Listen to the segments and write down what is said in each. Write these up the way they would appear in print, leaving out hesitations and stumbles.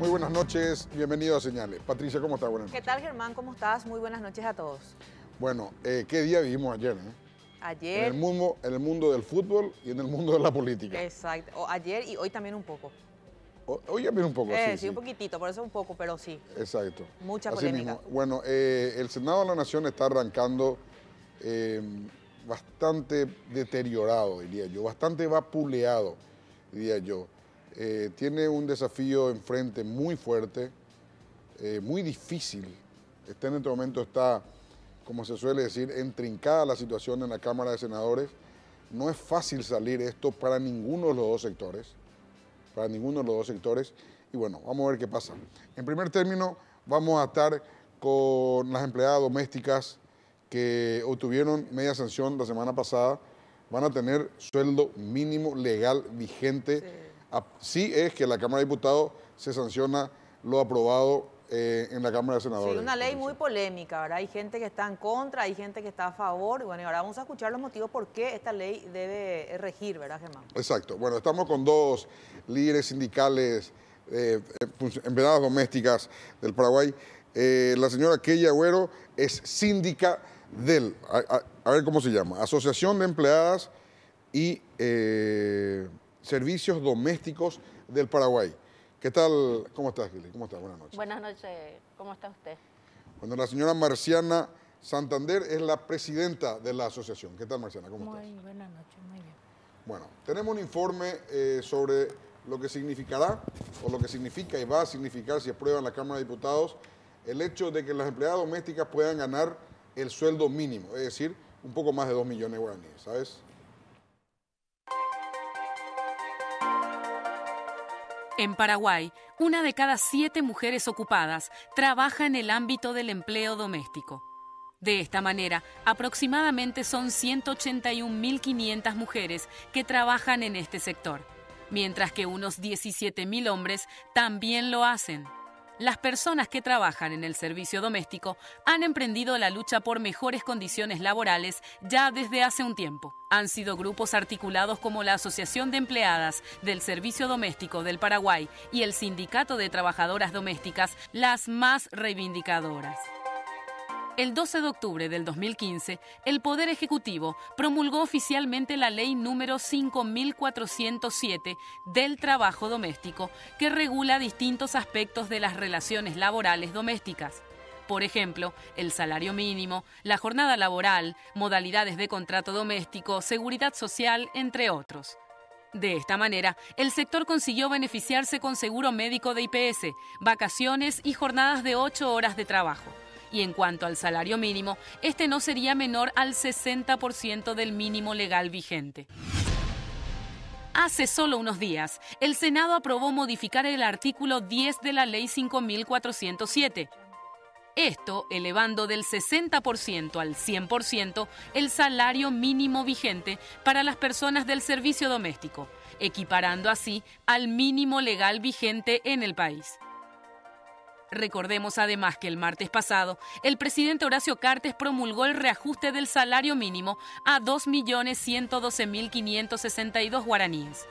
Muy buenas noches, bienvenido a Señales. Patricia, ¿cómo estás? Buenas noches. ¿Qué tal, Germán? ¿Cómo estás? Muy buenas noches a todos. Bueno, ¿qué día vivimos ayer? Ayer. En el mundo del fútbol y en el mundo de la política. Exacto. Ayer y hoy también un poco. Hoy también un poco, Sí, un poquitito, por eso un poco, pero sí. Exacto. Mucha Así polémica. mismo. Bueno, el Senado de la Nación está arrancando bastante deteriorado, diría yo, bastante vapuleado, diría yo. Tiene un desafío enfrente muy fuerte, muy difícil. En este momento está, como se suele decir, entrincada la situación en la Cámara de Senadores. No es fácil salir esto para ninguno de los dos sectores. Para ninguno de los dos sectores. Y bueno, vamos a ver qué pasa. En primer término, vamos a estar con las empleadas domésticas que obtuvieron media sanción la semana pasada. Van a tener sueldo mínimo legal vigente. Sí es que la Cámara de Diputados se sanciona lo aprobado en la Cámara de Senadores. Sí, una ley muy polémica, ¿verdad? Hay gente que está en contra, hay gente que está a favor. Y bueno, y ahora vamos a escuchar los motivos por qué esta ley debe regir, ¿verdad, Germán? Exacto. Bueno, estamos con dos líderes sindicales, empleadas domésticas del Paraguay. La señora Keya Agüero es síndica del, a ver cómo se llama, Asociación de Empleadas y Servicios Domésticos del Paraguay. ¿Qué tal? ¿Cómo estás, Gili? ¿Cómo estás? Buenas noches. Buenas noches. ¿Cómo está usted? Bueno, la señora Marciana Santander es la presidenta de la asociación. ¿Qué tal, Marciana? ¿Cómo estás? Muy buenas noches, muy bien. Bueno, tenemos un informe sobre lo que significará o lo que significa y va a significar si aprueba en la Cámara de Diputados el hecho de que las empleadas domésticas puedan ganar el sueldo mínimo, es decir, un poco más de 2 millones de guaraníes, ¿sabes? En Paraguay, 1 de cada 7 mujeres ocupadas trabaja en el ámbito del empleo doméstico. De esta manera, aproximadamente son 181.500 mujeres que trabajan en este sector, mientras que unos 17.000 hombres también lo hacen. Las personas que trabajan en el servicio doméstico han emprendido la lucha por mejores condiciones laborales ya desde hace un tiempo. Han sido grupos articulados como la Asociación de Empleadas del Servicio Doméstico del Paraguay y el Sindicato de Trabajadoras Domésticas las más reivindicadoras. El 12 de octubre del 2015, el Poder Ejecutivo promulgó oficialmente la Ley número 5407 del trabajo doméstico, que regula distintos aspectos de las relaciones laborales domésticas. Por ejemplo, el salario mínimo, la jornada laboral, modalidades de contrato doméstico, seguridad social, entre otros. De esta manera, el sector consiguió beneficiarse con seguro médico de IPS, vacaciones y jornadas de 8 horas de trabajo. Y en cuanto al salario mínimo, este no sería menor al 60% del mínimo legal vigente. Hace solo unos días, el Senado aprobó modificar el artículo 10 de la Ley 5407. Esto elevando del 60% al 100% el salario mínimo vigente para las personas del servicio doméstico, equiparando así al mínimo legal vigente en el país. Recordemos además que el martes pasado, el presidente Horacio Cartes promulgó el reajuste del salario mínimo a 2.112.562 guaraníes.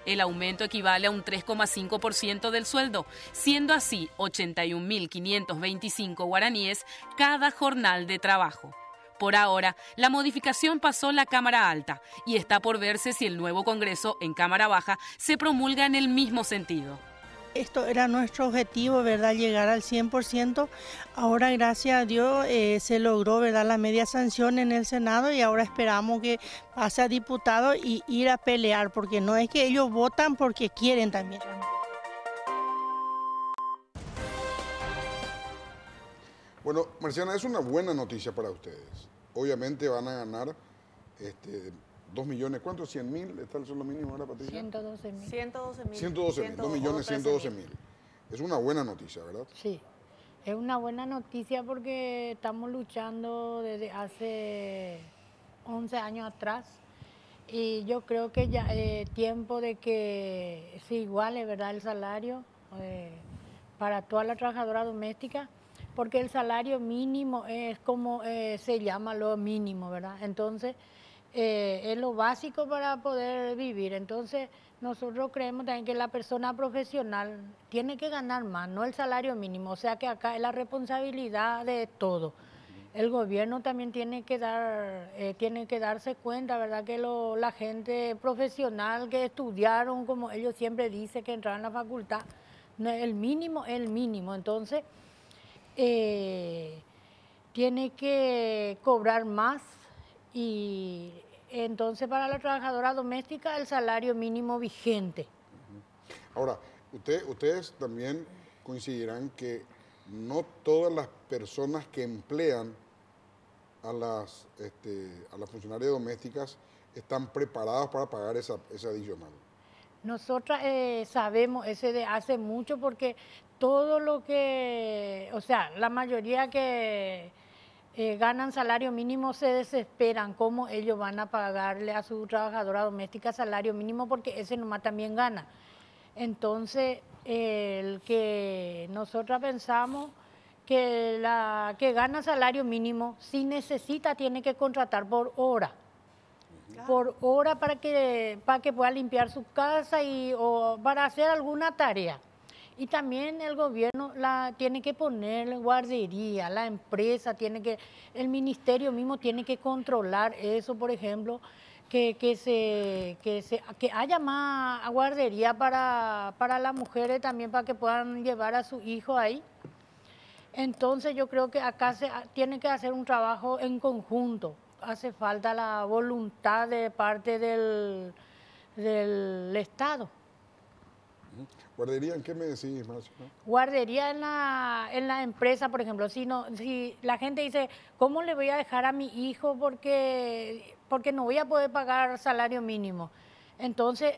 El aumento equivale a un 3,5% del sueldo, siendo así 81.525 guaraníes cada jornal de trabajo. Por ahora, la modificación pasó la Cámara Alta y está por verse si el nuevo Congreso, en Cámara Baja, se promulga en el mismo sentido. Esto era nuestro objetivo, ¿verdad? Llegar al 100%. Ahora, gracias a Dios, se logró, ¿verdad?, la media sanción en el Senado y ahora esperamos que pase a diputados y ir a pelear, porque no es que ellos votan porque quieren también. Bueno, Marciana, es una buena noticia para ustedes. Obviamente van a ganar 2 millones, ¿cuánto? ¿100.000? ¿Está el sueldo mínimo ahora, Patricia? 112.000. 112.000. 112.000, 2.112.000. Es una buena noticia, ¿verdad? Sí, es una buena noticia porque estamos luchando desde hace 11 años atrás y yo creo que ya es tiempo de que se iguale, ¿verdad?, el salario para toda la trabajadora doméstica, porque el salario mínimo es como se llama lo mínimo, ¿verdad? Entonces, es lo básico para poder vivir. Entonces, nosotros creemos también que la persona profesional tiene que ganar más, no el salario mínimo. O sea que acá es la responsabilidad de todo. El gobierno también tiene que darse cuenta, ¿verdad? Que la gente profesional que estudiaron, como ellos siempre dicen, que entraron a la facultad, no, el mínimo es el mínimo. Entonces, tiene que cobrar más y entonces para la trabajadora doméstica el salario mínimo vigente. Ahora, ustedes también coincidirán que no todas las personas que emplean a las funcionarias domésticas están preparadas para pagar ese adicional. Nosotras sabemos ese de hace mucho porque todo lo que, o sea, la mayoría que ganan salario mínimo se desesperan cómo ellos van a pagarle a su trabajadora doméstica salario mínimo porque ese nomás también gana. Entonces, el que nosotras pensamos que la que gana salario mínimo, si necesita, tiene que contratar por hora. Por hora para que pueda limpiar su casa o para hacer alguna tarea. Y también el gobierno tiene que poner guardería, la empresa el ministerio mismo tiene que controlar eso, por ejemplo, que haya más guardería para las mujeres también, para que puedan llevar a su hijo ahí. Entonces yo creo que acá tiene que hacer un trabajo en conjunto. Hace falta la voluntad de parte del Estado. ¿Guardería en qué me decís, Marcia? Guardería en la empresa, por ejemplo. Si la gente dice, ¿cómo le voy a dejar a mi hijo porque no voy a poder pagar salario mínimo? Entonces,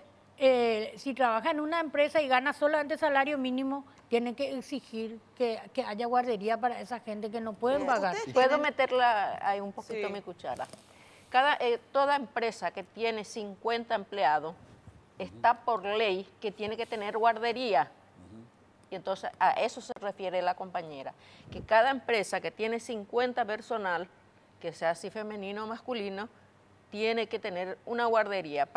si trabaja en una empresa y gana solamente salario mínimo, tiene que exigir que haya guardería para esa gente que no pueden pagar. ¿Puedo meterla ahí un poquito mi cuchara? Toda empresa que tiene 50 empleados está por ley que tiene que tener guardería. Y entonces a eso se refiere la compañera, que cada empresa que tiene 50 personal, que sea así femenino o masculino, tiene que tener una guardería.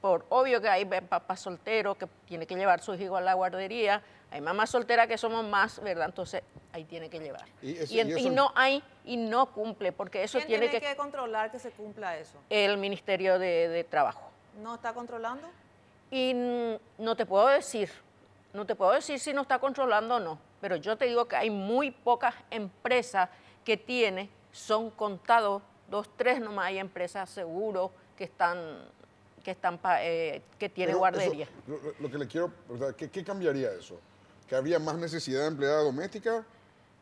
Por obvio que hay papás solteros que tienen que llevar sus hijos a la guardería, hay mamás solteras que somos más, ¿verdad? Entonces ahí tiene que llevar. Y no cumple, porque eso ¿Quién tiene que controlar que se cumpla eso? El Ministerio de Trabajo. ¿No está controlando? Y no te puedo decir si no está controlando o no, pero yo te digo que hay muy pocas empresas que son contados, 2, 3 nomás hay empresas seguros que tienen guardería. Lo que le quiero, o sea, ¿qué cambiaría eso? ¿Que había más necesidad de empleada doméstica?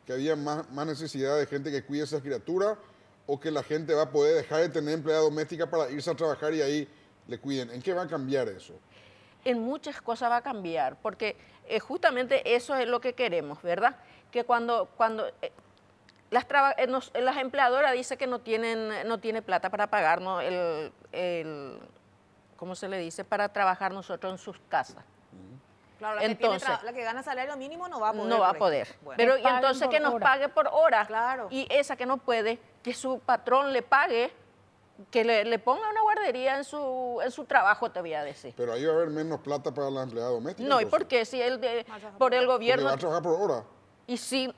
¿Que había más necesidad de gente que cuide a esas criaturas? ¿O que la gente va a poder dejar de tener empleada doméstica para irse a trabajar y ahí le cuiden? ¿En qué va a cambiar eso? En muchas cosas va a cambiar, porque justamente eso es lo que queremos, ¿verdad? Que cuando las empleadoras dicen que no tiene plata para pagarnos ¿cómo se le dice? Para trabajar nosotros en sus casas. Claro, la que gana salario mínimo no va a poder. No va a poder. Bueno. Pero y entonces que nos pague por hora. Claro. Y esa que no puede, que su patrón le pague, que le ponga una guardería en su trabajo, te voy a decir. Pero ahí va a haber menos plata para la empleada doméstica. No, ¿y por qué? Si por el gobierno... Porque va a trabajar por hora. Y si...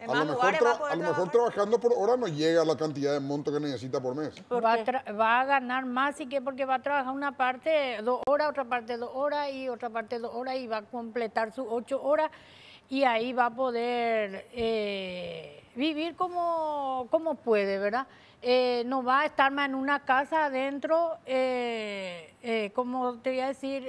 A lo mejor trabajando por hora no llega a la cantidad de monto que necesita por mes. Va a ganar más porque va a trabajar una parte 2 horas, otra parte 2 horas y otra parte 2 horas y va a completar sus 8 horas y ahí va a poder vivir como puede, ¿verdad? No va a estar más en una casa adentro, como te voy a decir,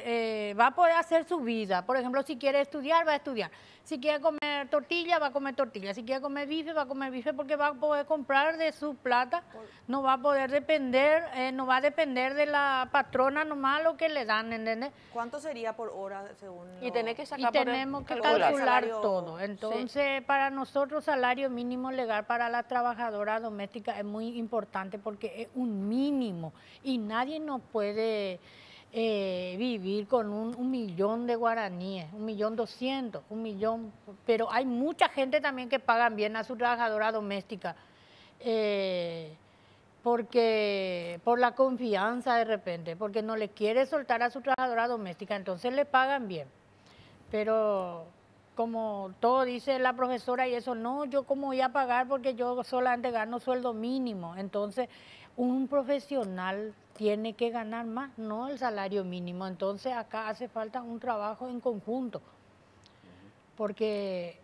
va a poder hacer su vida. Por ejemplo, si quiere estudiar, va a estudiar. Si quiere comer tortilla, va a comer tortilla. Si quiere comer bife, va a comer bife porque va a poder comprar de su plata. No va a poder depender, no va a depender de la patrona nomás lo que le dan, ¿entendés? ¿Cuánto sería por hora según Y tenés que sacar tenemos que calcular todo. Entonces, para nosotros, salario mínimo legal para la trabajadora doméstica es muy importante porque es un mínimo y nadie nos puede vivir con 1.000.000 de guaraníes, 1.200.000, 1.000.000, pero hay mucha gente también que pagan bien a su trabajadora doméstica. porque por la confianza de repente, porque no le quiere soltar a su trabajadora doméstica, entonces le pagan bien. Pero como todo dice la profesora y eso, no, yo cómo voy a pagar porque yo solamente gano sueldo mínimo. Entonces, un profesional tiene que ganar más, no el salario mínimo. Entonces, acá hace falta un trabajo en conjunto, porque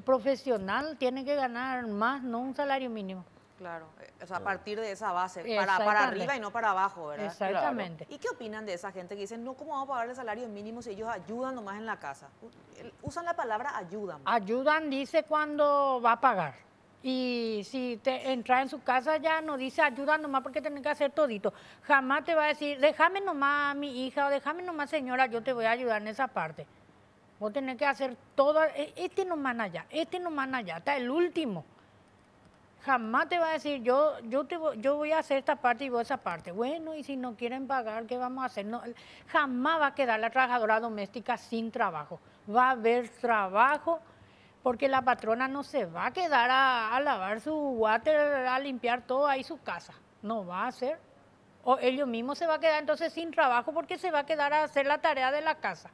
profesional tiene que ganar más, no un salario mínimo. Claro, o sea, a partir de esa base, para Exactamente. arriba y no para abajo, ¿verdad? Exactamente. ¿Y qué opinan de esa gente que dicen, no, ¿cómo vamos a pagarle salario mínimo si ellos ayudan nomás en la casa? Usan la palabra ayudan. Ayudan dice cuando va a pagar. Y si te entra en su casa ya no dice ayuda nomás porque tiene que hacer todito. Jamás te va a decir, déjame nomás a mi hija o déjame nomás señora, yo te voy a ayudar en esa parte. Vos tenés que hacer todo, nomás allá, hasta el último. Jamás te va a decir, yo voy a hacer esta parte y vos esa parte. Bueno, y si no quieren pagar, ¿qué vamos a hacer? No, jamás va a quedar la trabajadora doméstica sin trabajo. Va a haber trabajo porque la patrona no se va a quedar a lavar su water, a limpiar todo ahí su casa. No va a hacer. O ellos mismos se va a quedar entonces sin trabajo porque se va a quedar a hacer la tarea de la casa.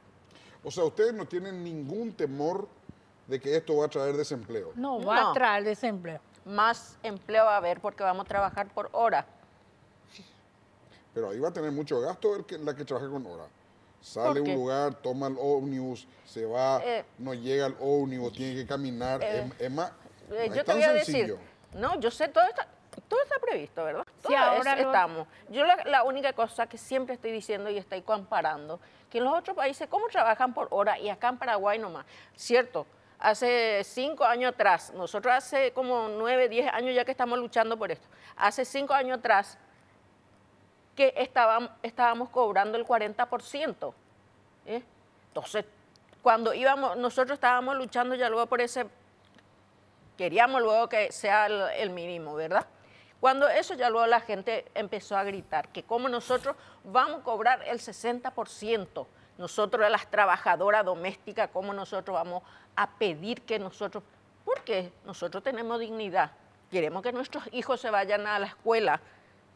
O sea, ustedes no tienen ningún temor de que esto va a traer desempleo. No va a traer desempleo. Más empleo va a haber porque vamos a trabajar por hora. Pero ahí va a tener mucho gasto la que trabaja con hora. Sale a un lugar, toma el ómnibus, se va, no llega al ómnibus, tiene que caminar. Es más, no yo es te tan voy a sencillo. decir, no, yo sé, todo está previsto, ¿verdad? Sí, Todo ahora estamos. Yo la única cosa que siempre estoy diciendo y estoy comparando, que en los otros países, ¿cómo trabajan por hora? Y acá en Paraguay nomás. Cierto, hace 5 años atrás, nosotros hace como 9, 10 años ya que estamos luchando por esto, hace 5 años atrás que estábamos cobrando el 40%. Entonces, cuando nosotros estábamos luchando ya luego por queríamos luego que sea el mínimo, ¿verdad? Cuando eso ya luego la gente empezó a gritar, que como nosotros vamos a cobrar el 60%, nosotros las trabajadoras domésticas, como nosotros vamos a pedir que nosotros, porque nosotros tenemos dignidad, queremos que nuestros hijos se vayan a la escuela,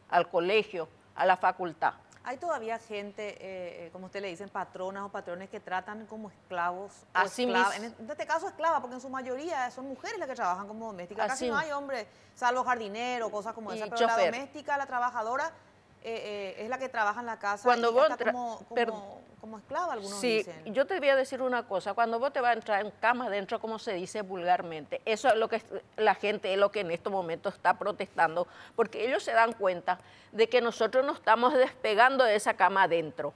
al colegio, a la facultad. Hay todavía gente, como usted le dicen, patronas o patrones que tratan como esclavos. Así mismo. En este caso esclava, porque en su mayoría son mujeres las que trabajan como domésticas. Casi Así no hay hombres, salvo jardinero, cosas como Y esa. Pero chofer. la doméstica, la trabajadora, es la que trabaja en la casa Cuando y vos está como esclava, algunos Sí, dicen. yo te voy a decir una cosa, cuando vos te vas a entrar en cama adentro, como se dice vulgarmente, eso es lo que la gente es lo que en estos momentos está protestando, porque ellos se dan cuenta de que nosotros nos estamos despegando de esa cama adentro.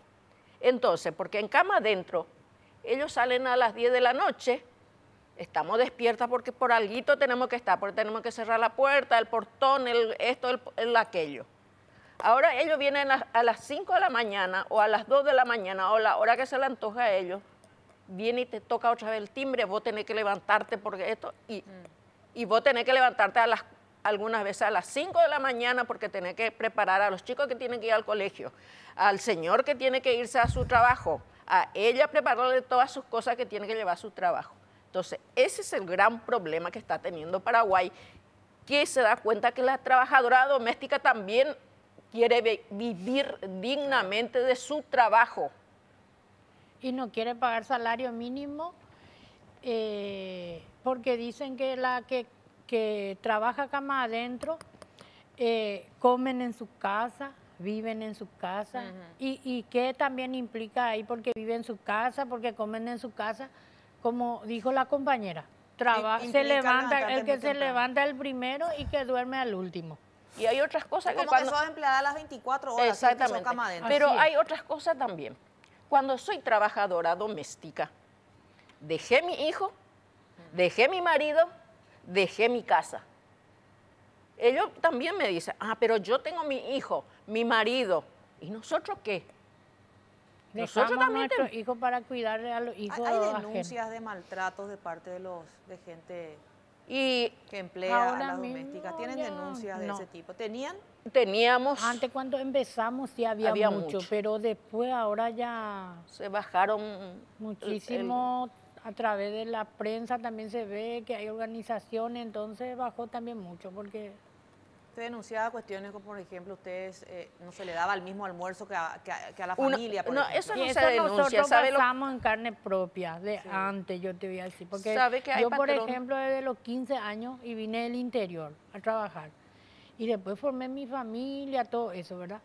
Entonces, porque en cama adentro, ellos salen a las 10 de la noche, estamos despiertas porque por alguito tenemos que estar, porque tenemos que cerrar la puerta, el portón, el aquello. Ahora ellos vienen a las 5 de la mañana o a las 2 de la mañana o la hora que se le antoja a ellos, viene y te toca otra vez el timbre, vos tenés que levantarte porque esto, y vos tenés que levantarte algunas veces a las 5 de la mañana porque tenés que preparar a los chicos que tienen que ir al colegio, al señor que tiene que irse a su trabajo, a ella prepararle todas sus cosas que tiene que llevar a su trabajo. Entonces, ese es el gran problema que está teniendo Paraguay, que se da cuenta que la trabajadora doméstica también quiere vivir dignamente de su trabajo. Y no quiere pagar salario mínimo porque dicen que la que trabaja cama adentro comen en su casa, viven en su casa. Y que también implica ahí porque vive en su casa, porque comen en su casa, como dijo la compañera. Se levanta, el que se levanta el primero y que duerme al último. Y hay otras cosas como que sos empleada a las 24 horas. Exactamente. Cama adentro. Pero hay otras cosas también. Cuando soy trabajadora doméstica, dejé mi hijo, dejé mi marido, dejé mi casa. Ellos también me dicen, pero yo tengo mi hijo, mi marido, ¿y nosotros qué? Nosotros también a nuestros hijos para cuidarle a los hijos. Hay denuncias de maltratos de parte de gente que emplea a las domésticas. ¿Tienen denuncias de ese tipo? Teníamos. Antes cuando empezamos sí había mucho, pero después ahora ya se bajaron muchísimo. A través de la prensa también se ve que hay organizaciones, entonces bajó también mucho porque Usted denunciaba cuestiones como, por ejemplo, ustedes no se le daba el mismo almuerzo que a la familia, por ejemplo. Eso no Y se eso denuncia. nosotros ¿Sabe lo pasamos en carne propia de antes, yo te voy a decir. Porque ¿Sabe que hay yo, por patrón? ejemplo, desde los 15 años y vine del interior a trabajar. Y después formé mi familia, todo eso, ¿verdad?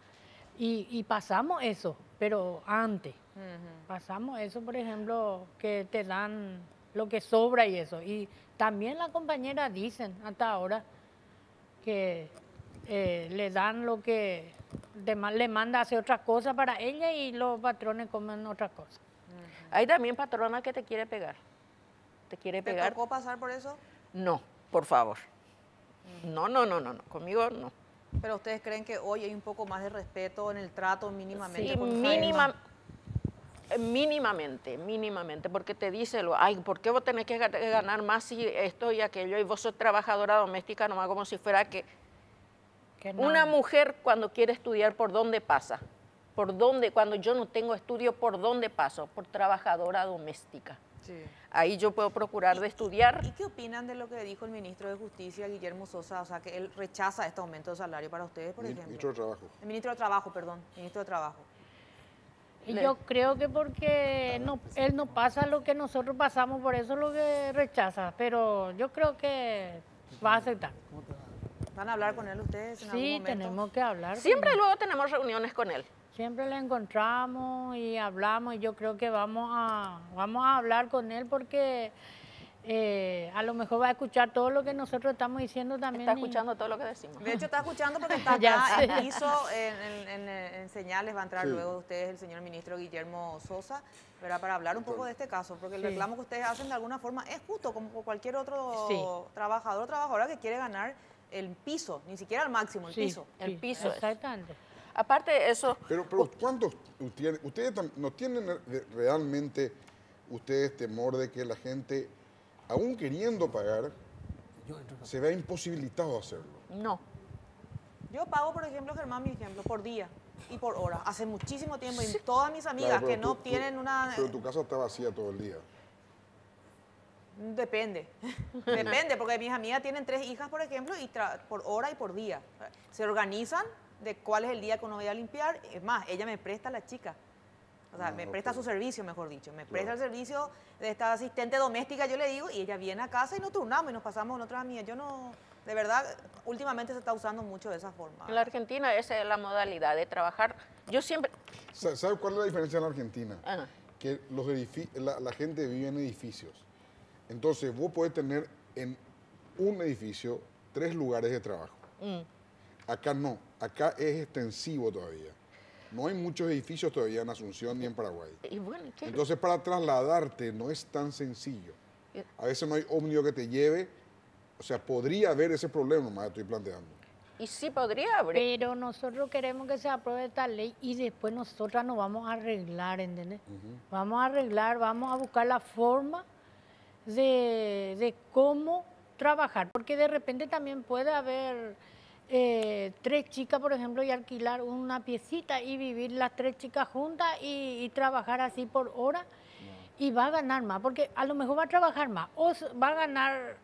Y pasamos eso, pero antes. Pasamos eso, por ejemplo, que te dan lo que sobra y eso. Y también las compañeras dicen hasta ahora que le dan lo que le manda a hacer otra cosa para ella y los patrones comen otra cosa. Hay también patrona que te quiere pegar. ¿Te quiere ¿Te pegar? tocó pasar por eso? No, por favor. No, conmigo no. Pero ustedes creen que hoy hay un poco más de respeto en el trato mínimamente. Sí, con ustedes? mínimamente, porque te dice, ay, ¿por qué vos tenés que ganar más si esto y aquello? Y vos sos trabajadora doméstica nomás como si fuera que No. una mujer cuando quiere estudiar, ¿por dónde pasa? ¿Por dónde? Cuando yo no tengo estudio, ¿por dónde paso? Por trabajadora doméstica. Sí. Ahí yo puedo procurar de estudiar. ¿Y qué opinan de lo que dijo el ministro de Justicia, Guillermo Sosa? O sea, que él rechaza este aumento de salario para ustedes, por ejemplo. Ministro de Trabajo. El ministro de Trabajo, perdón. Ministro de Trabajo. Y yo creo que porque él no pasa lo que nosotros pasamos, por eso es lo que rechaza. Pero yo creo que va a aceptar. ¿Van a hablar con él ustedes en algún Sí, momento? tenemos que hablar. con Siempre él. luego tenemos reuniones con él. Siempre le encontramos y hablamos y yo creo que vamos a hablar con él porque a lo mejor va a escuchar todo lo que nosotros estamos diciendo también. Está escuchando todo lo que decimos. De hecho, está escuchando porque está Ya acá sé. en piso, en señales, va a entrar Sí. luego ustedes, el señor ministro Guillermo Sosa, ¿verdad? Para hablar un poco de este caso, porque el reclamo que ustedes hacen de alguna forma es justo, como cualquier otro trabajador o trabajadora que quiere ganar el piso, ni siquiera el máximo, el piso. el piso es. Exactamente. Aparte de eso, Pero ¿cuántos ustedes no tienen realmente ustedes temor de que la gente, aún queriendo pagar, se vea imposibilitado a hacerlo? no. Yo pago, por ejemplo, Germán, mi ejemplo, por día y por hora, hace muchísimo tiempo, y todas mis amigas Claro, que pero no tú- tienen una... Pero tu casa está vacía todo el día. Depende, depende, porque mis amigas tienen 3 hijas, por ejemplo, y por hora y por día. Se organizan de cuál es el día que uno vaya a limpiar. Es más, ella me presta a la chica. O sea, me presta su servicio, mejor dicho. Me presta el servicio de esta asistente doméstica, yo le digo, y ella viene a casa y nos turnamos y nos pasamos con otras amigas. Yo no, de verdad, últimamente se está usando mucho de esa forma. En la Argentina esa es la modalidad de trabajar. Yo siempre... ¿Sabe cuál es la diferencia en la Argentina? Ajá. Que la gente vive en edificios. Entonces, vos podés tener en un edificio 3 lugares de trabajo. Acá no, acá es extensivo todavía. No hay muchos edificios todavía en Asunción ni en Paraguay. Y bueno, ¿qué? Entonces, para trasladarte no es tan sencillo. A veces no hay ómnibus que te lleve. O sea, podría haber ese problema, más estoy planteando. Y sí podría haber. Pero nosotros queremos que se apruebe esta ley y después nosotras nos vamos a arreglar, ¿entendés? Vamos a arreglar, vamos a buscar la forma de cómo trabajar, porque de repente también puede haber 3 chicas, por ejemplo, y alquilar una piecita y vivir las 3 chicas juntas y trabajar así por hora y va a ganar más, porque a lo mejor va a trabajar más o va a ganar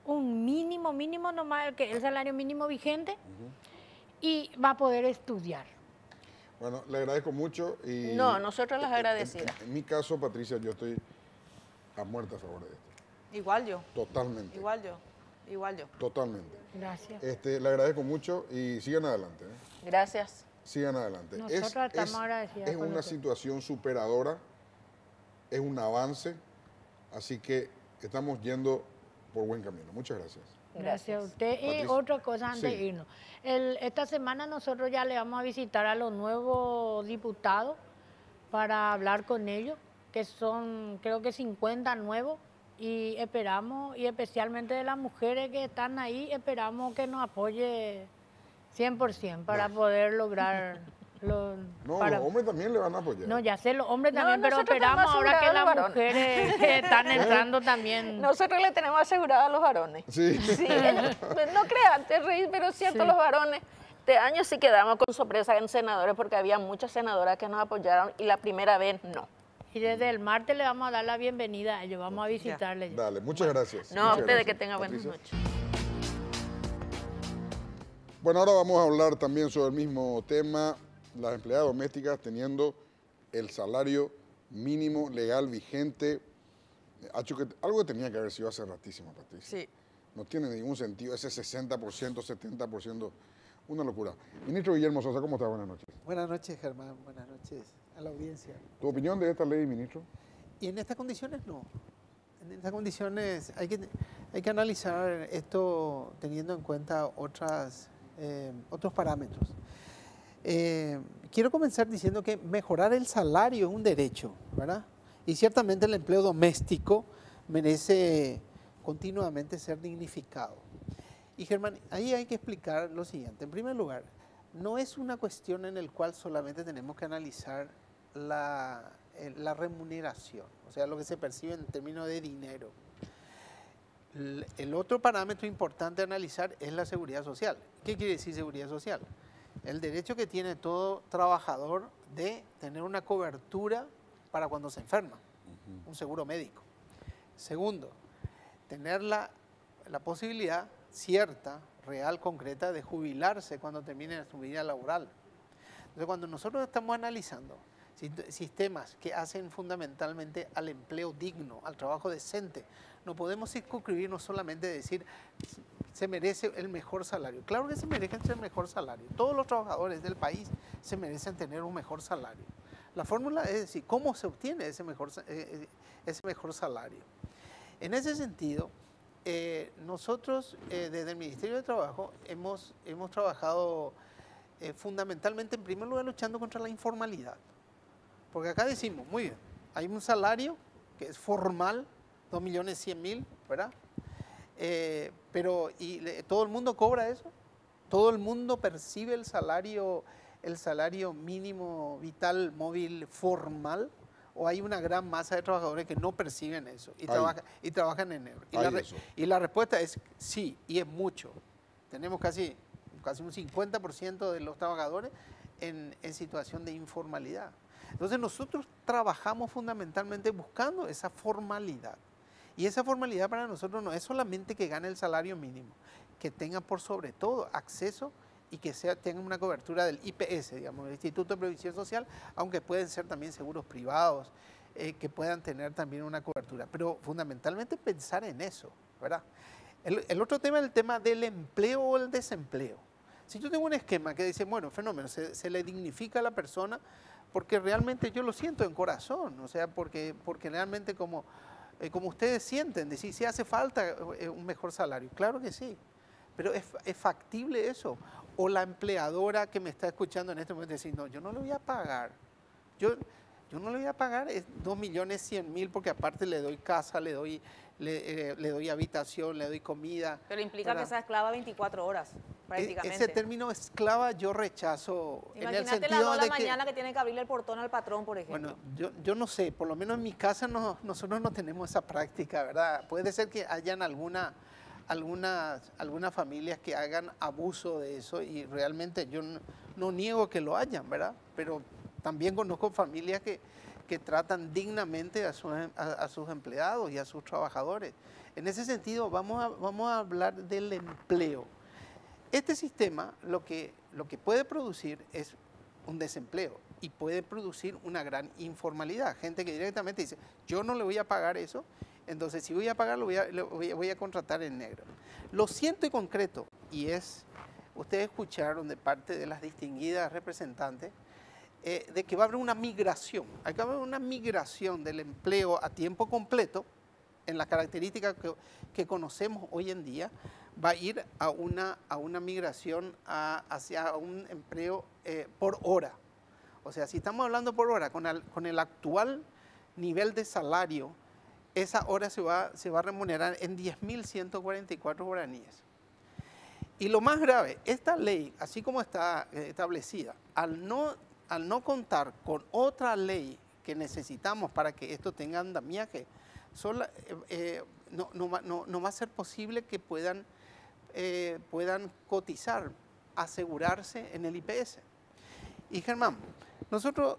un mínimo nomás, que el salario mínimo vigente y va a poder estudiar. Bueno, le agradezco mucho. Y No, nosotros las agradecidas. En mi caso, Patricia, yo estoy a muerte a favor de esto. Igual yo, Totalmente. igual yo, igual yo. Totalmente. Gracias. Le agradezco mucho y sigan adelante. Gracias. Sigan adelante. Nosotras estamos agradecidas Es con una usted. situación superadora, es un avance, así que estamos yendo por buen camino. Muchas gracias. Gracias a usted. Y Patricia. otra cosa antes Sí. de irnos. Esta semana nosotros ya le vamos a visitar a los nuevos diputados para hablar con ellos, que son creo que 50 nuevos, y esperamos, y especialmente de las mujeres que están ahí, esperamos que nos apoye 100% para poder lograr los... No, para- los hombres también le van a apoyar. No, ya sé, los hombres No, también, pero nosotros esperamos tenemos ahora que asegurado las los varones. mujeres que están entrando también... Nosotros le tenemos asegurado a los varones. Sí. Sí, no crean, te reís, pero es cierto, los varones. Este año sí quedamos con sorpresa en senadores porque había muchas senadoras que nos apoyaron y la primera vez no. Y desde el martes le vamos a dar la bienvenida a ellos, vamos a visitarles. Dale, muchas gracias. No, a Muchas ustedes gracias. que tengan buenas Patricia. noches. Bueno, ahora vamos a hablar también sobre el mismo tema, las empleadas domésticas teniendo el salario mínimo legal vigente. Algo que tenía que haber sido hace ratísimo, Patricia. Sí. No tiene ningún sentido ese 60%, 70%, una locura. Ministro Guillermo Sosa, ¿cómo está? Buenas noches. Buenas noches, Germán. Buenas noches a la audiencia. ¿Tu opinión de esta ley, ministro? Y en estas condiciones no. En estas condiciones hay que analizar esto teniendo en cuenta otros parámetros. Quiero comenzar diciendo que mejorar el salario es un derecho, ¿verdad? Y ciertamente el empleo doméstico merece continuamente ser dignificado. Y Germán, ahí hay que explicar lo siguiente. En primer lugar, no es una cuestión en la cual solamente tenemos que analizar la remuneración, o sea, lo que se percibe en términos de dinero. El otro parámetro importante a analizar es la seguridad social. ¿Qué quiere decir seguridad social? El derecho que tiene todo trabajador de tener una cobertura para cuando se enferma, un seguro médico. Segundo, tener la posibilidad cierta, real, concreta, de jubilarse cuando termine su vida laboral. Entonces, cuando nosotros estamos analizando sistemas que hacen fundamentalmente al empleo digno, al trabajo decente, no podemos circunscribirnos solamente de decir se merece el mejor salario. Claro que se merecen el mejor salario. Todos los trabajadores del país se merecen tener un mejor salario. La fórmula es decir, ¿cómo se obtiene ese mejor salario? En ese sentido, nosotros desde el Ministerio de Trabajo hemos trabajado fundamentalmente, en primer lugar, luchando contra la informalidad. Porque acá decimos, muy bien, hay un salario que es formal, 2.100.000, ¿verdad? Pero ¿todo el mundo cobra eso? ¿Todo el mundo percibe el salario mínimo vital móvil formal? ¿O hay una gran masa de trabajadores que no perciben eso y trabajan en negro? Y la respuesta es sí, y es mucho. Tenemos casi un 50% de los trabajadores en situación de informalidad. Entonces nosotros trabajamos fundamentalmente buscando esa formalidad. Y esa formalidad para nosotros no es solamente que gane el salario mínimo, que tenga por sobre todo acceso y que tenga una cobertura del IPS, digamos, el Instituto de Previsión Social, aunque pueden ser también seguros privados, que puedan tener también una cobertura. Pero fundamentalmente pensar en eso, ¿verdad? El otro tema es el tema del empleo o el desempleo. Si yo tengo un esquema que dice, bueno, fenómeno, se le dignifica a la persona porque realmente yo lo siento en corazón, o sea, porque realmente como ustedes sienten, decir, si hace falta un mejor salario, claro que sí, pero ¿es factible eso? O la empleadora que me está escuchando en este momento decir, no, yo no le voy a pagar, yo no le voy a pagar 2.100.000 porque aparte le doy casa, le doy habitación, le doy comida. Pero implica que sea esclava 24 horas, prácticamente. Ese término esclava yo rechazo. Imagínate las 2 de la mañana que tiene que abrirle el portón al patrón, por ejemplo. Bueno, yo no sé, por lo menos en mi casa nosotros no tenemos esa práctica, ¿verdad? Puede ser que hayan algunas familias que hagan abuso de eso y realmente yo no niego que lo hayan, ¿verdad? Pero también conozco familias que tratan dignamente a sus empleados y a sus trabajadores. En ese sentido, vamos a hablar del empleo. Este sistema lo que puede producir es un desempleo y puede producir una gran informalidad. Gente que directamente dice, yo no le voy a pagar eso, entonces si voy a pagar, voy a contratar en negro. Lo siento y concreto, y ustedes escucharon de parte de las distinguidas representantes, de que va a haber una migración. Hay que haber una migración del empleo a tiempo completo, en las características que conocemos hoy en día, va a ir a una migración hacia un empleo por hora. O sea, si estamos hablando por hora, con el actual nivel de salario, esa hora se va a remunerar en 10.144 guaraníes. Y lo más grave, esta ley, así como está establecida, al no contar con otra ley que necesitamos para que esto tenga andamiaje, no va a ser posible que puedan cotizar, asegurarse en el IPS. Y Germán, nosotros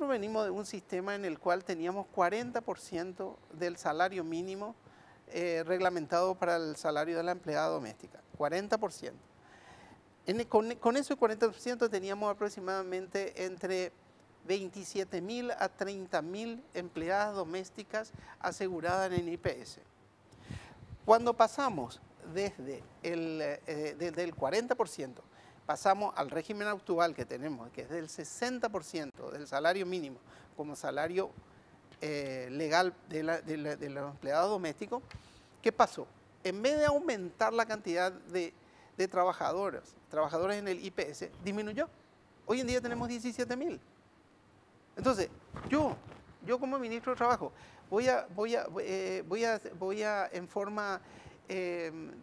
venimos de un sistema en el cual teníamos 40% del salario mínimo reglamentado para el salario de la empleada doméstica, 40%. Con ese 40% teníamos aproximadamente entre 27.000 a 30.000 empleadas domésticas aseguradas en IPS. Cuando pasamos desde el 40%, pasamos al régimen actual que tenemos, que es del 60% del salario mínimo como salario legal de los empleados domésticos, ¿qué pasó? En vez de aumentar la cantidad de trabajadores en el IPS, disminuyó. Hoy en día tenemos 17.000. Entonces, yo como ministro de Trabajo voy a en forma,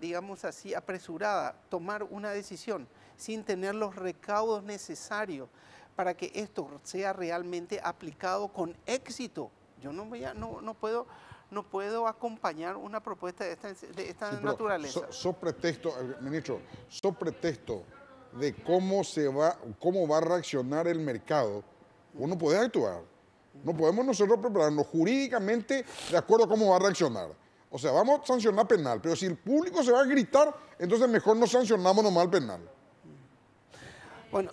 digamos así, apresurada, tomar una decisión sin tener los recaudos necesarios para que esto sea realmente aplicado con éxito. Yo no puedo acompañar una propuesta de esta naturaleza. Ministro, pretexto de cómo va a reaccionar el mercado, uno puede actuar. No podemos nosotros prepararnos jurídicamente de acuerdo a cómo va a reaccionar. O sea, vamos a sancionar penal, pero si el público se va a gritar, entonces mejor no sancionamos nomás el penal. Bueno,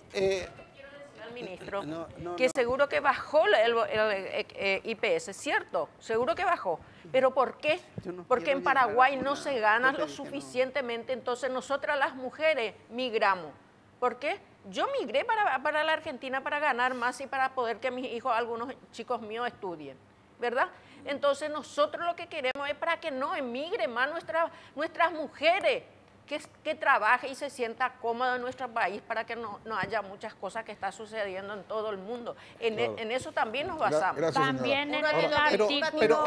al ministro, que seguro que bajó el IPS, ¿cierto? Seguro que bajó. ¿Pero por qué? Porque en Paraguay no se gana lo suficientemente, entonces nosotras las mujeres migramos. ¿Por qué? Yo migré para la Argentina para ganar más y para poder que mis hijos, algunos chicos míos, estudien, ¿verdad? Entonces nosotros lo que queremos es para que no emigren más nuestras mujeres, que trabaje y se sienta cómoda en nuestro país para que no haya muchas cosas que están sucediendo en todo el mundo. En eso también nos basamos. Gracias, También en señora. el artículo... Pero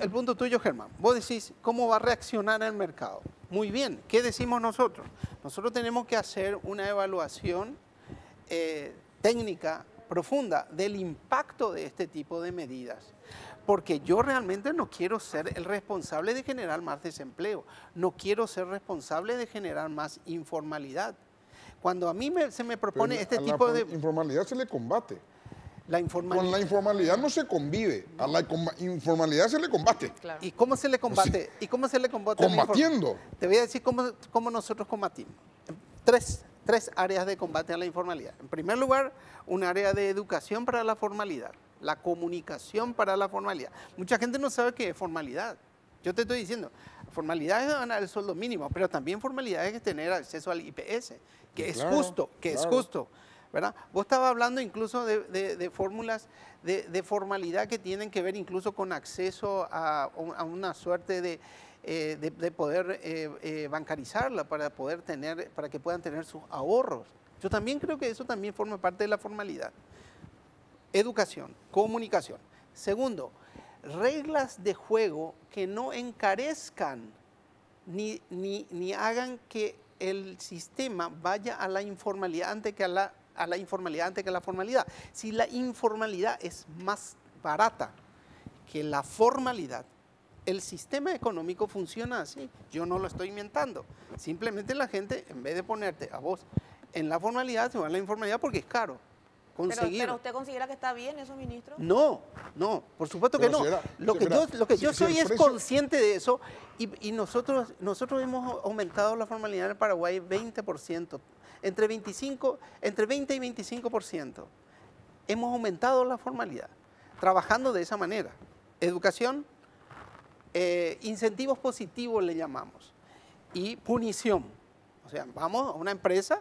el punto tuyo, Germán, vos decís cómo va a reaccionar el mercado. Muy bien, ¿qué decimos nosotros? Nosotros tenemos que hacer una evaluación técnica profunda del impacto de este tipo de medidas. Porque yo realmente no quiero ser el responsable de generar más desempleo, no quiero ser responsable de generar más informalidad. Cuando a mí se me propone este tipo de... La informalidad se le combate. La informalidad. Con la informalidad no se convive, a la informalidad se le combate. Claro. ¿Y cómo se le combate? ¿Y cómo se le combate? Combatiendo. Te voy a decir cómo nosotros combatimos. Tres áreas de combate a la informalidad. En primer lugar, un área de educación para la formalidad. La comunicación para la formalidad. Mucha gente no sabe qué es formalidad. Yo te estoy diciendo, formalidad es ganar el sueldo mínimo, pero también formalidad es tener acceso al IPS, que es justo, es justo, ¿verdad? Vos estabas hablando incluso de fórmulas de formalidad que tienen que ver incluso con acceso a una suerte de poder bancarizarla para que puedan tener sus ahorros. Yo también creo que eso también forma parte de la formalidad. Educación, comunicación. Segundo, reglas de juego que no encarezcan ni hagan que el sistema vaya a la informalidad antes que a la formalidad. Si la informalidad es más barata que la formalidad, el sistema económico funciona así. Yo no lo estoy inventando. Simplemente la gente, en vez de ponerte a vos en la formalidad, se va a la informalidad porque es caro. Pero ¿usted considera que está bien eso, ministro? No, por supuesto que no. Lo que yo soy es consciente de eso y nosotros hemos aumentado la formalidad en el Paraguay 20%, entre 20 y 25%. Hemos aumentado la formalidad, trabajando de esa manera. Educación, incentivos positivos le llamamos, y punición. O sea, vamos a una empresa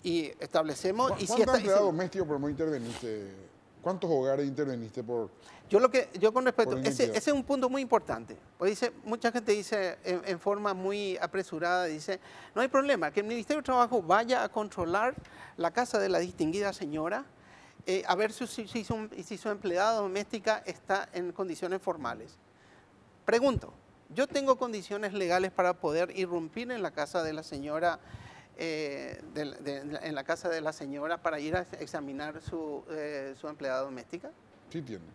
y establecemos... ¿Cuántos empleados domésticos por no interveniste? ¿Cuántos hogares interveniste por...? Yo con respecto, ese es un punto muy importante. Pues mucha gente dice en forma muy apresurada, dice, no hay problema, que el Ministerio de Trabajo vaya a controlar la casa de la distinguida señora, a ver si su empleada doméstica está en condiciones formales. Pregunto, ¿yo tengo condiciones legales para poder irrumpir en la casa de la señora en la casa de la señora para ir a examinar su empleada doméstica? Sí tiene.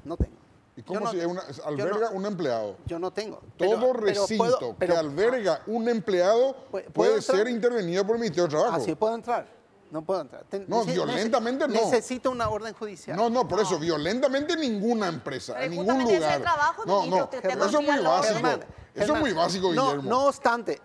No tengo. ¿Y cómo si alberga un empleado? Yo no tengo. Todo recinto que alberga un empleado puede ser intervenido por el Ministerio de Trabajo. Así puedo entrar. No puedo entrar. No, violentamente no. Necesito una orden judicial. No, por eso, violentamente ninguna empresa, en ningún lugar. Trabajo, no, eso es muy básico. Eso es muy básico, Guillermo. No obstante,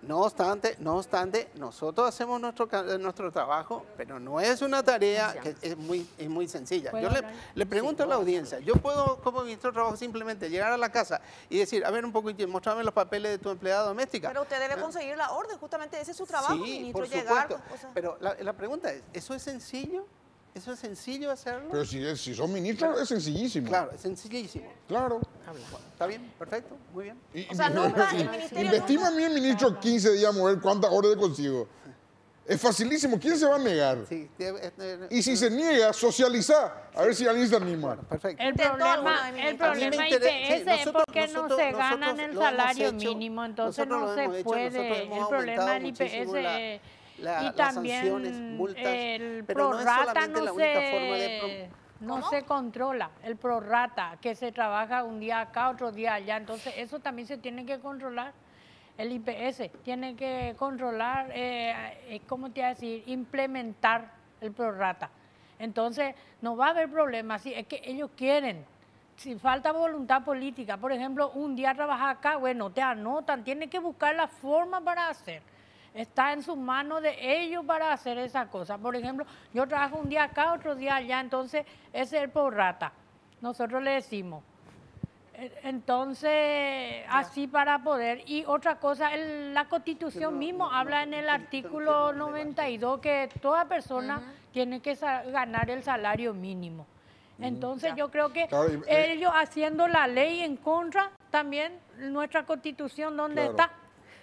nosotros hacemos nuestro trabajo, pero no es una tarea que es muy sencilla. Yo le pregunto a la audiencia, yo puedo como ministro de Trabajo simplemente llegar a la casa y decir, a ver un poco, mostrame los papeles de tu empleada doméstica. Pero usted debe conseguir la orden, justamente ese es su trabajo, Sí, ministro, por llegar. supuesto. O sea, Pero la pregunta es, ¿eso es sencillo? ¿Eso es sencillo hacerlo? Pero si son ministros es sencillísimo. Claro, es sencillísimo. Claro. Está bien, perfecto, muy bien. O sea, nunca el ministerio Investima a mí el ministro 15 días a mover cuántas horas le consigo. Es facilísimo. ¿Quién se va a negar? Sí, Y si se niega, socializa. A ver si alguien se anima. perfecto. El Intentó alguna problema vez, IPS sí, es porque no nosotros se ganan el lo hemos salario hecho, mínimo, entonces nosotros no lo se hemos hecho, nosotros puede. hemos El problema del aumentado IPS muchísimo y las también sanciones, multas, el pero no es prorrata solamente la única forma de no se controla, el prorrata, que se trabaja un día acá, otro día allá, entonces eso también se tiene que controlar. El IPS tiene que controlar, ¿cómo te iba a decir? Implementar el prorrata. Entonces, no va a haber problema, sí, es que ellos quieren. Si falta voluntad política, por ejemplo, un día trabajar acá, bueno, te anotan, tienen que buscar la forma para hacer. Está en sus manos de ellos para hacer esa cosa. Por ejemplo, yo trabajo un día acá, otro día allá, entonces ese es el prorrata. Nosotros le decimos. Entonces, así para poder. Y otra cosa, la Constitución mismo habla en el artículo 92 que toda persona tiene que ganar el salario mínimo. Entonces, yo creo que ellos haciendo la ley en contra, también nuestra Constitución, ¿dónde está?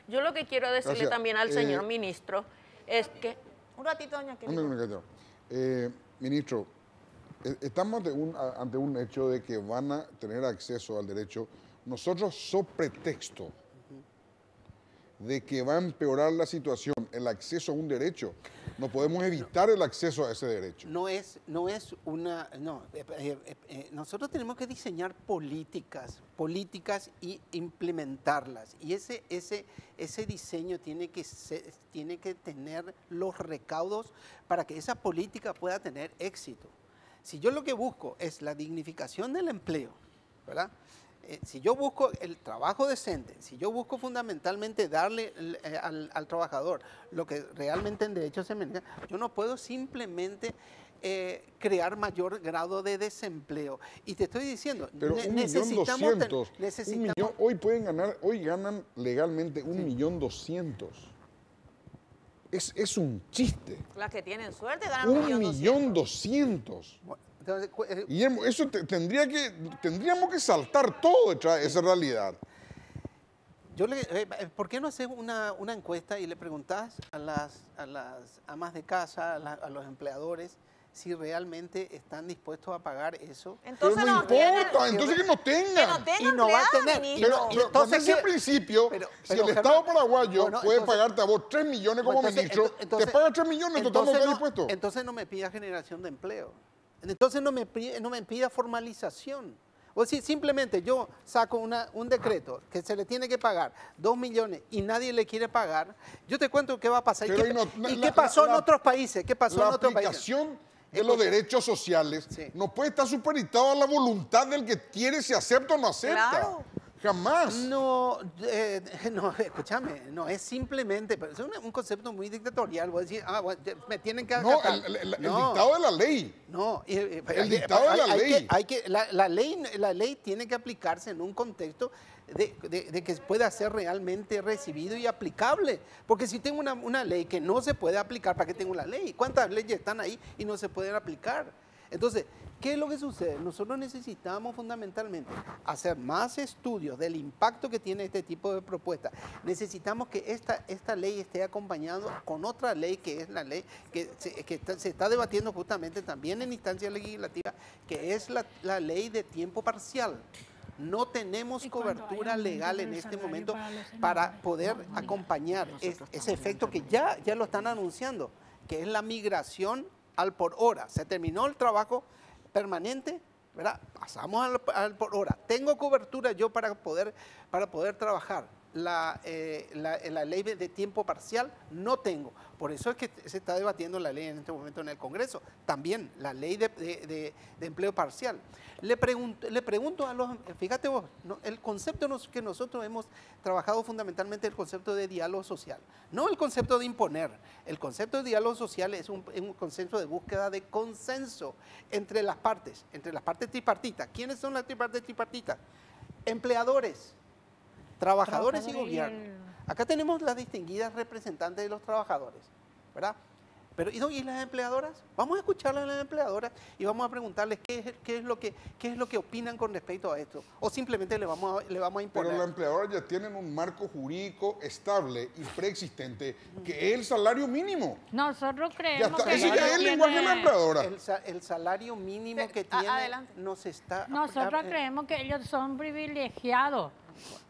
Yo lo que quiero decirle también al señor ministro es que... Un ratito, doña Ministro, estamos ante un hecho de que van a tener acceso al derecho. Nosotros, so pretexto de que va a empeorar la situación, el acceso a un derecho, no podemos evitar el acceso a ese derecho. Nosotros tenemos que diseñar políticas y implementarlas. Y ese diseño tiene que tener los recaudos para que esa política pueda tener éxito. Si yo lo que busco es la dignificación del empleo, ¿verdad? Si yo busco el trabajo decente, si yo busco fundamentalmente darle al trabajador lo que realmente en derecho se merece, yo no puedo simplemente crear mayor grado de desempleo. Y te estoy diciendo, pero hoy ganan legalmente 1.200.000. Es un chiste. Las que tienen suerte ganan 1.200.000. Entonces, Guillermo, eso tendríamos que saltar todo detrás de esa realidad. ¿Por qué no haces una encuesta y le preguntás a las amas de casa, a los empleadores, si realmente están dispuestos a pagar eso? Entonces pero no importa, entonces que no tengan. Que no va a tener. Pero entonces, en principio, si el Estado paraguayo puede pagarte a vos 3 millones como ministro, te paga 3 millones, total no está dispuesto. Entonces no me pida generación de empleo. Entonces no me pida formalización. O si simplemente yo saco un decreto que se le tiene que pagar 2 millones y nadie le quiere pagar, yo te cuento qué va a pasar. ¿Qué pasó en otros países? ¿Qué pasó en otros países? La aplicación de los derechos sociales no puede estar supeditado a la voluntad del que quiere si acepta o no acepta. Claro. Jamás. No, escúchame, no es simplemente, pero es un concepto muy dictatorial. Voy a decir, me tienen que acatar. No, el dictado de la ley. No, el dictado de la ley. La ley tiene que aplicarse en un contexto de que pueda ser realmente recibido y aplicable. Porque si tengo una ley que no se puede aplicar, ¿para qué tengo la ley? ¿Cuántas leyes están ahí y no se pueden aplicar? Entonces, ¿qué es lo que sucede? Nosotros necesitamos fundamentalmente hacer más estudios del impacto que tiene este tipo de propuestas. Necesitamos que esta ley esté acompañada con otra ley, que es la ley que se está debatiendo justamente también en instancia legislativa, que es la ley de tiempo parcial. No tenemos cobertura legal en este momento para poder acompañar ese efecto que ya lo están anunciando, que es la migración al por hora. Se terminó el trabajo permanente, ¿verdad? Pasamos al por hora. Tengo cobertura yo para poder trabajar. la ley de tiempo parcial, no tengo. Por eso es que se está debatiendo la ley en este momento en el Congreso. También la ley de empleo parcial. Le pregunto a los, fíjate vos, el concepto que nosotros hemos trabajado fundamentalmente es el concepto de diálogo social, no el concepto de imponer. El concepto de diálogo social es un concepto de búsqueda de consenso entre las partes tripartitas. ¿Quiénes son las partes tripartitas? Empleadores, trabajadores y gobierno. Acá tenemos las distinguidas representantes de los trabajadores, ¿verdad? Pero, ¿y las empleadoras? Vamos a escucharlas a las empleadoras y vamos a preguntarles qué es lo que opinan con respecto a esto. O simplemente le vamos a imponer. Pero las empleadoras ya tienen un marco jurídico estable y preexistente, que es el salario mínimo. Nosotros creemos que ese ya es el lenguaje de la empleadora. El salario mínimo que tiene nos está... Nosotros creemos que ellos son privilegiados,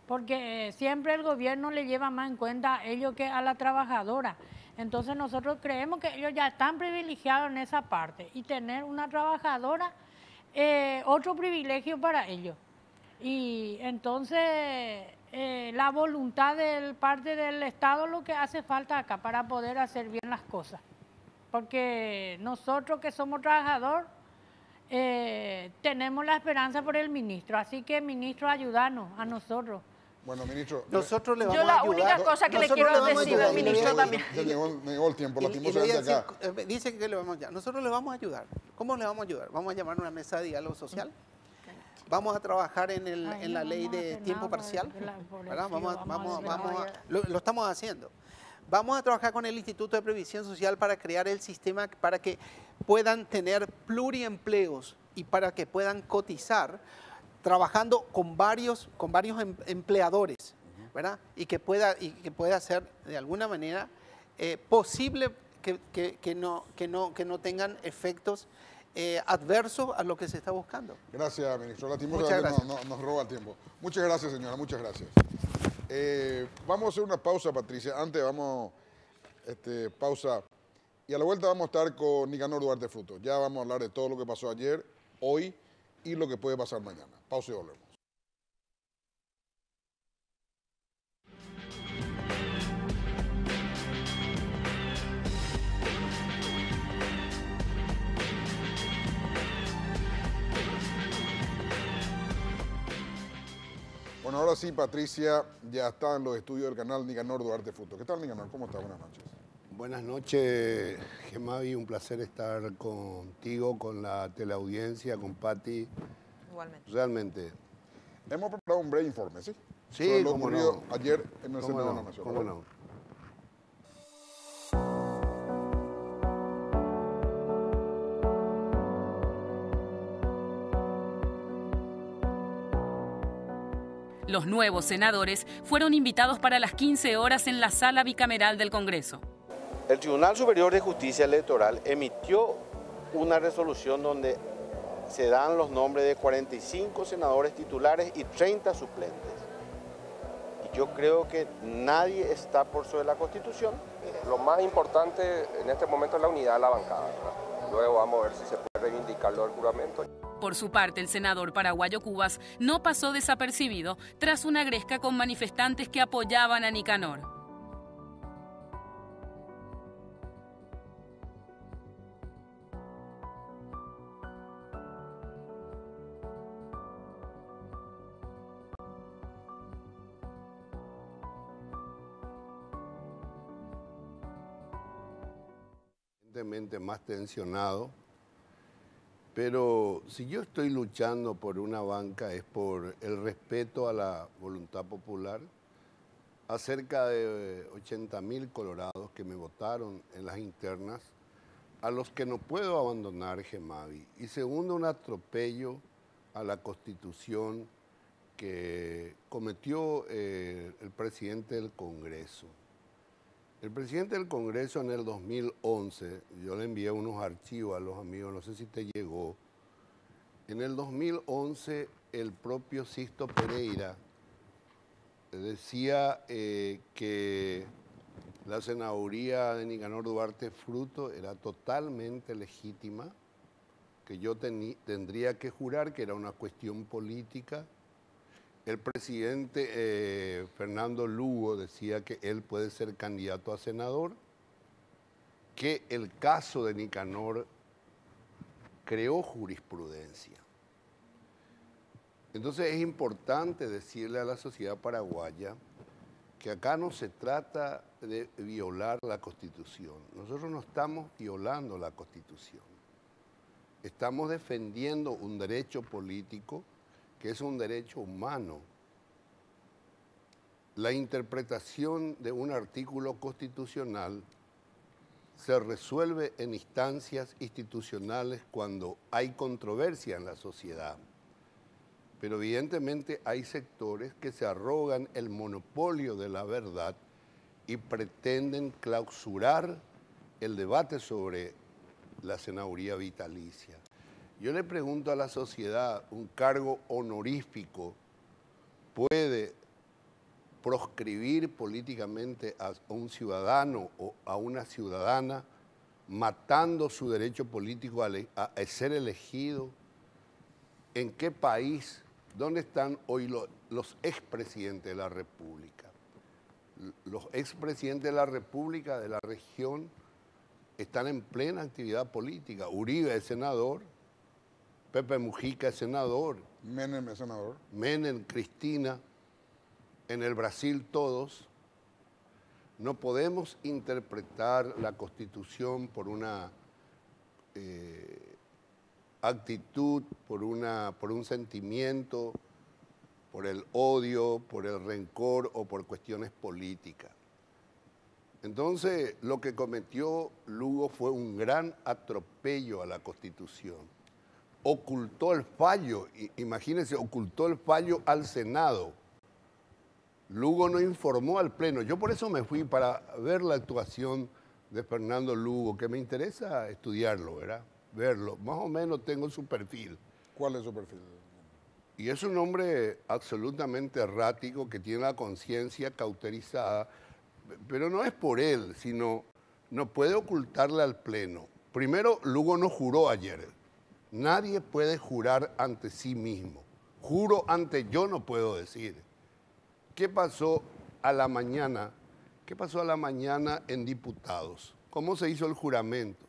porque siempre el gobierno le lleva más en cuenta a ellos que a la trabajadora. Entonces nosotros creemos que ellos ya están privilegiados en esa parte y tener una trabajadora, otro privilegio para ellos. Y entonces la voluntad de parte del Estado es lo que hace falta acá para poder hacer bien las cosas. Porque nosotros que somos trabajadores tenemos la esperanza por el ministro, así que ministro, ayúdanos a nosotros. Bueno, ministro. Nosotros le vamos a Yo ayudar. la única cosa que le quiero decir al ministro también. Me llegó el tiempo, lastimosamente acá. Dice que le vamos a ayudar. Nosotros le vamos a ayudar. ¿Cómo le vamos a ayudar? Vamos a llamar a una mesa de diálogo social. Vamos a trabajar en la ley de tiempo parcial. ¿Verdad? Lo estamos haciendo. Vamos a trabajar con el Instituto de Previsión Social para crear el sistema para que puedan tener pluriempleos y para que puedan cotizar trabajando con varios empleadores, ¿verdad? Y que pueda ser de alguna manera posible que no tengan efectos adversos a lo que se está buscando. Gracias, ministro. Lastimosamente nos roba el tiempo. Muchas gracias, señora. Muchas gracias. Vamos a hacer una pausa, Patricia. Antes vamos, pausa. Y a la vuelta vamos a estar con Nicanor Duarte Fruto. Ya vamos a hablar de todo lo que pasó ayer, hoy y lo que puede pasar mañana. Pausa y volvemos. Bueno, ahora sí, Patricia ya está en los estudios del canal Nicanor Duarte Fruto. ¿Qué tal, Nicanor? ¿Cómo estás? Buenas noches. Buenas noches, Gemavi. Un placer estar contigo, con la teleaudiencia, con Pati. Igualmente. Realmente. Hemos preparado un breve informe, ¿sí? Sí, sobre lo cómo ocurrido no. ayer en el ¿Cómo Senado de no? la Nación. ¿Cómo no? Los nuevos senadores fueron invitados para las 15 horas en la sala bicameral del Congreso. El Tribunal Superior de Justicia Electoral emitió una resolución donde se dan los nombres de 45 senadores titulares y 30 suplentes. Y yo creo que nadie está por sobre la Constitución. Lo más importante en este momento es la unidad de la bancada, ¿verdad? Luego vamos a ver si se puede reivindicarlo del juramento. Por su parte, el senador paraguayo Cubas no pasó desapercibido tras una gresca con manifestantes que apoyaban a Nicanor. Evidentemente más tensionado, pero si yo estoy luchando por una banca es por el respeto a la voluntad popular, a cerca de 80.000 colorados que me votaron en las internas, a los que no puedo abandonar, Gemavi. Y segundo, un atropello a la Constitución que cometió el presidente del Congreso. El presidente del Congreso en el 2011, yo le envié unos archivos a los amigos, no sé si te llegó. En el 2011, el propio Sixto Pereira decía que la senaduría de Nicanor Duarte Fruto era totalmente legítima, que yo tendría que jurar que era una cuestión política. el presidente Fernando Lugo decía que él puede ser candidato a senador, que el caso de Nicanor creó jurisprudencia. Entonces es importante decirle a la sociedad paraguaya que acá no se trata de violar la Constitución. Nosotros no estamos violando la Constitución. Estamos defendiendo un derecho político que es un derecho humano. La interpretación de un artículo constitucional se resuelve en instancias institucionales cuando hay controversia en la sociedad. Pero evidentemente hay sectores que se arrogan el monopolio de la verdad y pretenden clausurar el debate sobre la senaduría vitalicia. Yo le pregunto a la sociedad, ¿un cargo honorífico puede proscribir políticamente a un ciudadano o a una ciudadana matando su derecho político a ser elegido? ¿En qué país? ¿Dónde están hoy los expresidentes de la República? Los expresidentes de la República, de la región, están en plena actividad política. Uribe es senador, Pepe Mujica es senador. Menem es senador. Menem, Cristina, en el Brasil todos. No podemos interpretar la Constitución por una actitud, por un sentimiento, por el odio, por el rencor o por cuestiones políticas. Entonces, lo que cometió Lugo fue un gran atropello a la Constitución. Ocultó el fallo, imagínense, ocultó el fallo al Senado. Lugo no informó al Pleno. Yo por eso me fui para ver la actuación de Fernando Lugo, que me interesa estudiarlo, ¿verdad? Verlo. Más o menos tengo su perfil. ¿Cuál es su perfil? Y es un hombre absolutamente errático que tiene la conciencia cauterizada, pero no es por él, sino no puede ocultarle al Pleno. Primero, Lugo no juró ayer. Nadie puede jurar ante sí mismo. Juro ante yo no puedo decir. ¿Qué pasó a la mañana? ¿Qué pasó a la mañana en diputados? ¿Cómo se hizo el juramento?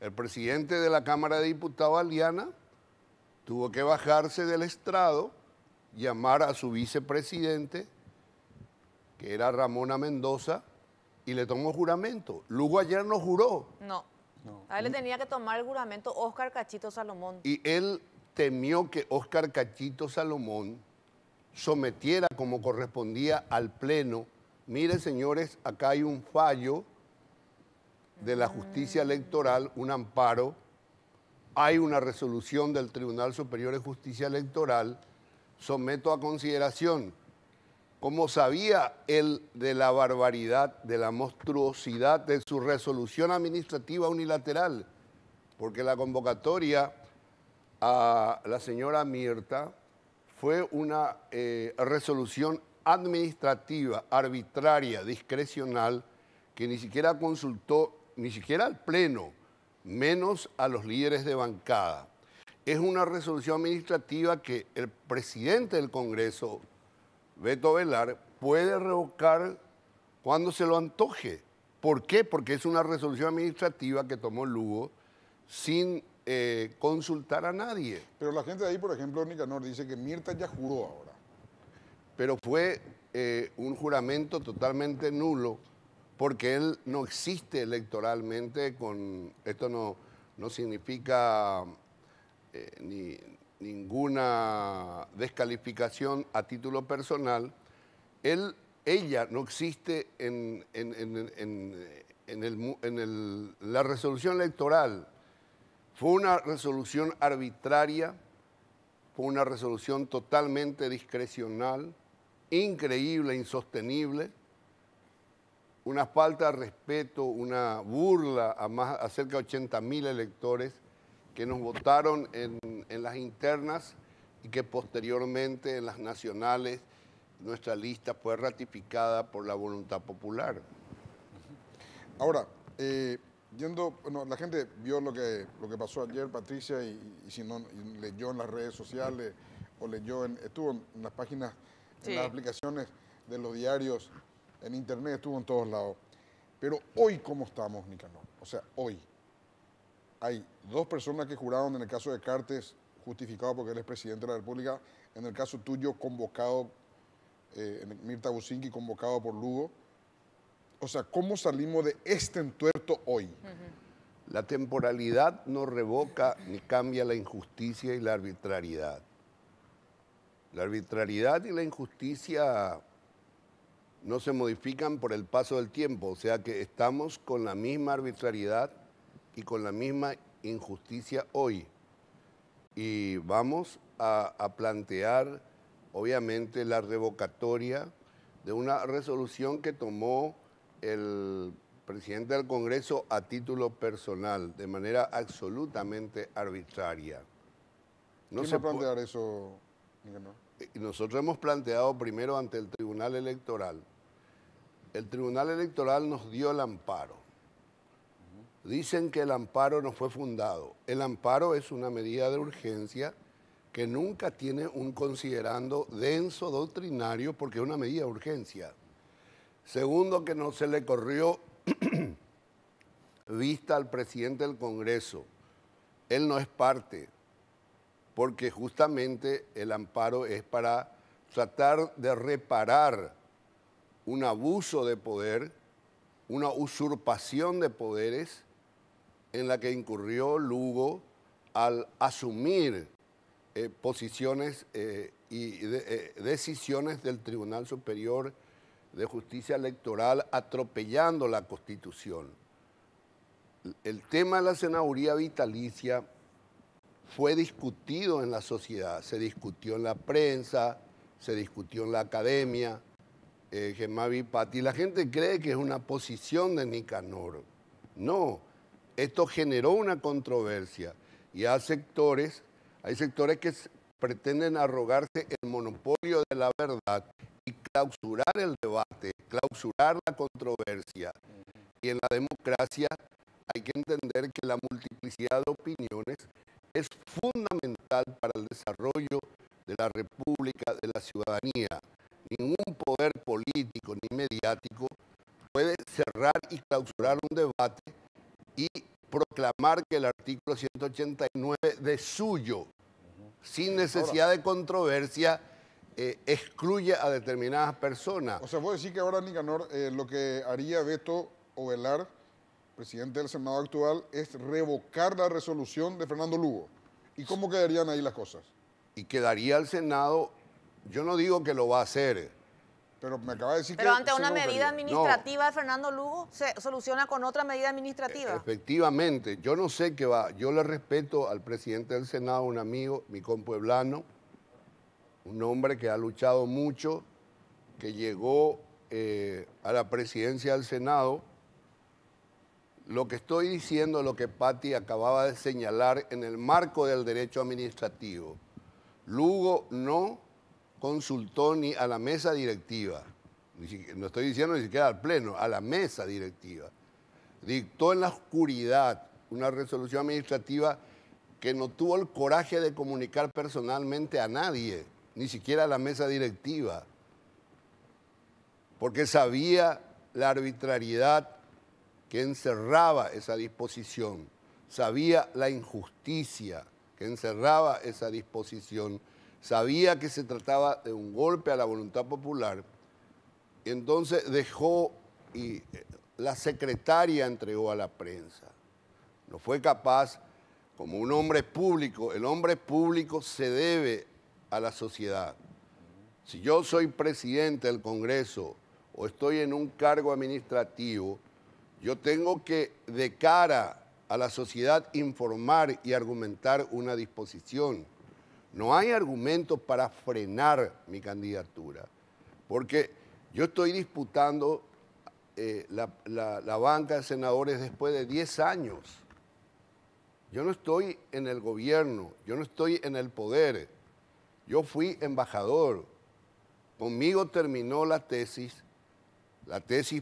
El presidente de la Cámara de Diputados, Aliana, tuvo que bajarse del estrado, llamar a su vicepresidente, que era Ramona Mendoza, y le tomó juramento. Lugo ayer no juró. No. A él le tenía que tomar el juramento Óscar Cachito Salomón. Y él temió que Óscar Cachito Salomón sometiera como correspondía al Pleno. Mire, señores, acá hay un fallo de la justicia electoral, un amparo, hay una resolución del Tribunal Superior de Justicia Electoral, someto a consideración. Como sabía él de la barbaridad, de la monstruosidad de su resolución administrativa unilateral, porque la convocatoria a la señora Mirta fue una resolución administrativa, arbitraria, discrecional, que ni siquiera consultó ni siquiera al Pleno, menos a los líderes de bancada. Es una resolución administrativa que el presidente del Congreso, Beto Velar, puede revocar cuando se lo antoje. ¿Por qué? Porque es una resolución administrativa que tomó Lugo sin consultar a nadie. Pero la gente de ahí, por ejemplo, Nicanor, dice que Mirta ya juró ahora. Pero fue un juramento totalmente nulo, porque él no existe electoralmente. Esto no significa ninguna descalificación a título personal. Ella no existe en la resolución electoral. Fue una resolución arbitraria, fue una resolución totalmente discrecional, increíble, insostenible, una falta de respeto, una burla a cerca de 80.000 electores que nos votaron en las internas y que posteriormente en las nacionales nuestra lista fue ratificada por la voluntad popular. Ahora, la gente vio lo que pasó ayer, Patricia, y si no leyó en las redes sociales, o leyó, estuvo en las páginas, Sí. en las aplicaciones de los diarios, en internet, estuvo en todos lados. Pero hoy, ¿cómo estamos, Nicanor? O sea, hoy hay 2 personas que juraron en el caso de Cartes, justificado porque él es presidente de la República, en el caso tuyo, convocado, Mirta Bucinqui, convocado por Lugo. O sea, ¿cómo salimos de este entuerto hoy? La temporalidad no revoca ni cambia la injusticia y la arbitrariedad. La arbitrariedad y la injusticia no se modifican por el paso del tiempo, o sea que estamos con la misma arbitrariedad y con la misma injusticia hoy. Y vamos a plantear, obviamente, la revocatoria de una resolución que tomó el presidente del Congreso a título personal, de manera absolutamente arbitraria. ¿Quién va a plantear eso, Nicanor? Nosotros hemos planteado primero ante el Tribunal Electoral. El Tribunal Electoral nos dio el amparo. Dicen que el amparo no fue fundado. El amparo es una medida de urgencia que nunca tiene un considerando denso doctrinario porque es una medida de urgencia. Segundo, que no se le corrió vista al presidente del Congreso. Él no es parte, porque justamente el amparo es para tratar de reparar un abuso de poder, una usurpación de poderes en la que incurrió Lugo al asumir posiciones y decisiones del Tribunal Superior de Justicia Electoral atropellando la Constitución. El tema de la senaduría vitalicia fue discutido en la sociedad, se discutió en la prensa, se discutió en la academia, Gemavi Patti. La gente cree que es una posición de Nicanor. No, esto generó una controversia y hay sectores que pretenden arrogarse el monopolio de la verdad y clausurar el debate, clausurar la controversia. Y en la democracia hay que entender que la multiplicidad de opiniones es fundamental para el desarrollo de la República, de la ciudadanía. Ningún poder político ni mediático puede cerrar y clausurar un debate y proclamar que el artículo 189 de suyo, sin necesidad de controversia, excluye a determinadas personas. O sea, vos decís que ahora, Nicanor, lo que haría Beto Ovelar, presidente del Senado actual, es revocar la resolución de Fernando Lugo. ¿Y cómo quedarían ahí las cosas? Y quedaría el Senado, yo no digo que lo va a hacer. Pero me acaba de decir Pero que... ante una medida administrativa de Fernando Lugo, ¿se soluciona con otra medida administrativa? Efectivamente, yo no sé qué va. Yo le respeto al presidente del Senado, un amigo, mi compueblano, un hombre que ha luchado mucho, que llegó a la presidencia del Senado. Lo que estoy diciendo, lo que Patti acababa de señalar en el marco del derecho administrativo. Lugo no consultó ni a la mesa directiva, no estoy diciendo ni siquiera al pleno, a la mesa directiva. Dictó en la oscuridad una resolución administrativa que no tuvo el coraje de comunicar personalmente a nadie, ni siquiera a la mesa directiva, porque sabía la arbitrariedad que encerraba esa disposición, sabía la injusticia que encerraba esa disposición, sabía que se trataba de un golpe a la voluntad popular, y entonces dejó y la secretaria entregó a la prensa. No fue capaz, como un hombre público, el hombre público se debe a la sociedad. Si yo soy presidente del Congreso o estoy en un cargo administrativo, yo tengo que, de cara a la sociedad, informar y argumentar una disposición. No hay argumentos para frenar mi candidatura, porque yo estoy disputando la banca de senadores después de 10 años. Yo no estoy en el gobierno, yo no estoy en el poder. Yo fui embajador. Conmigo terminó la tesis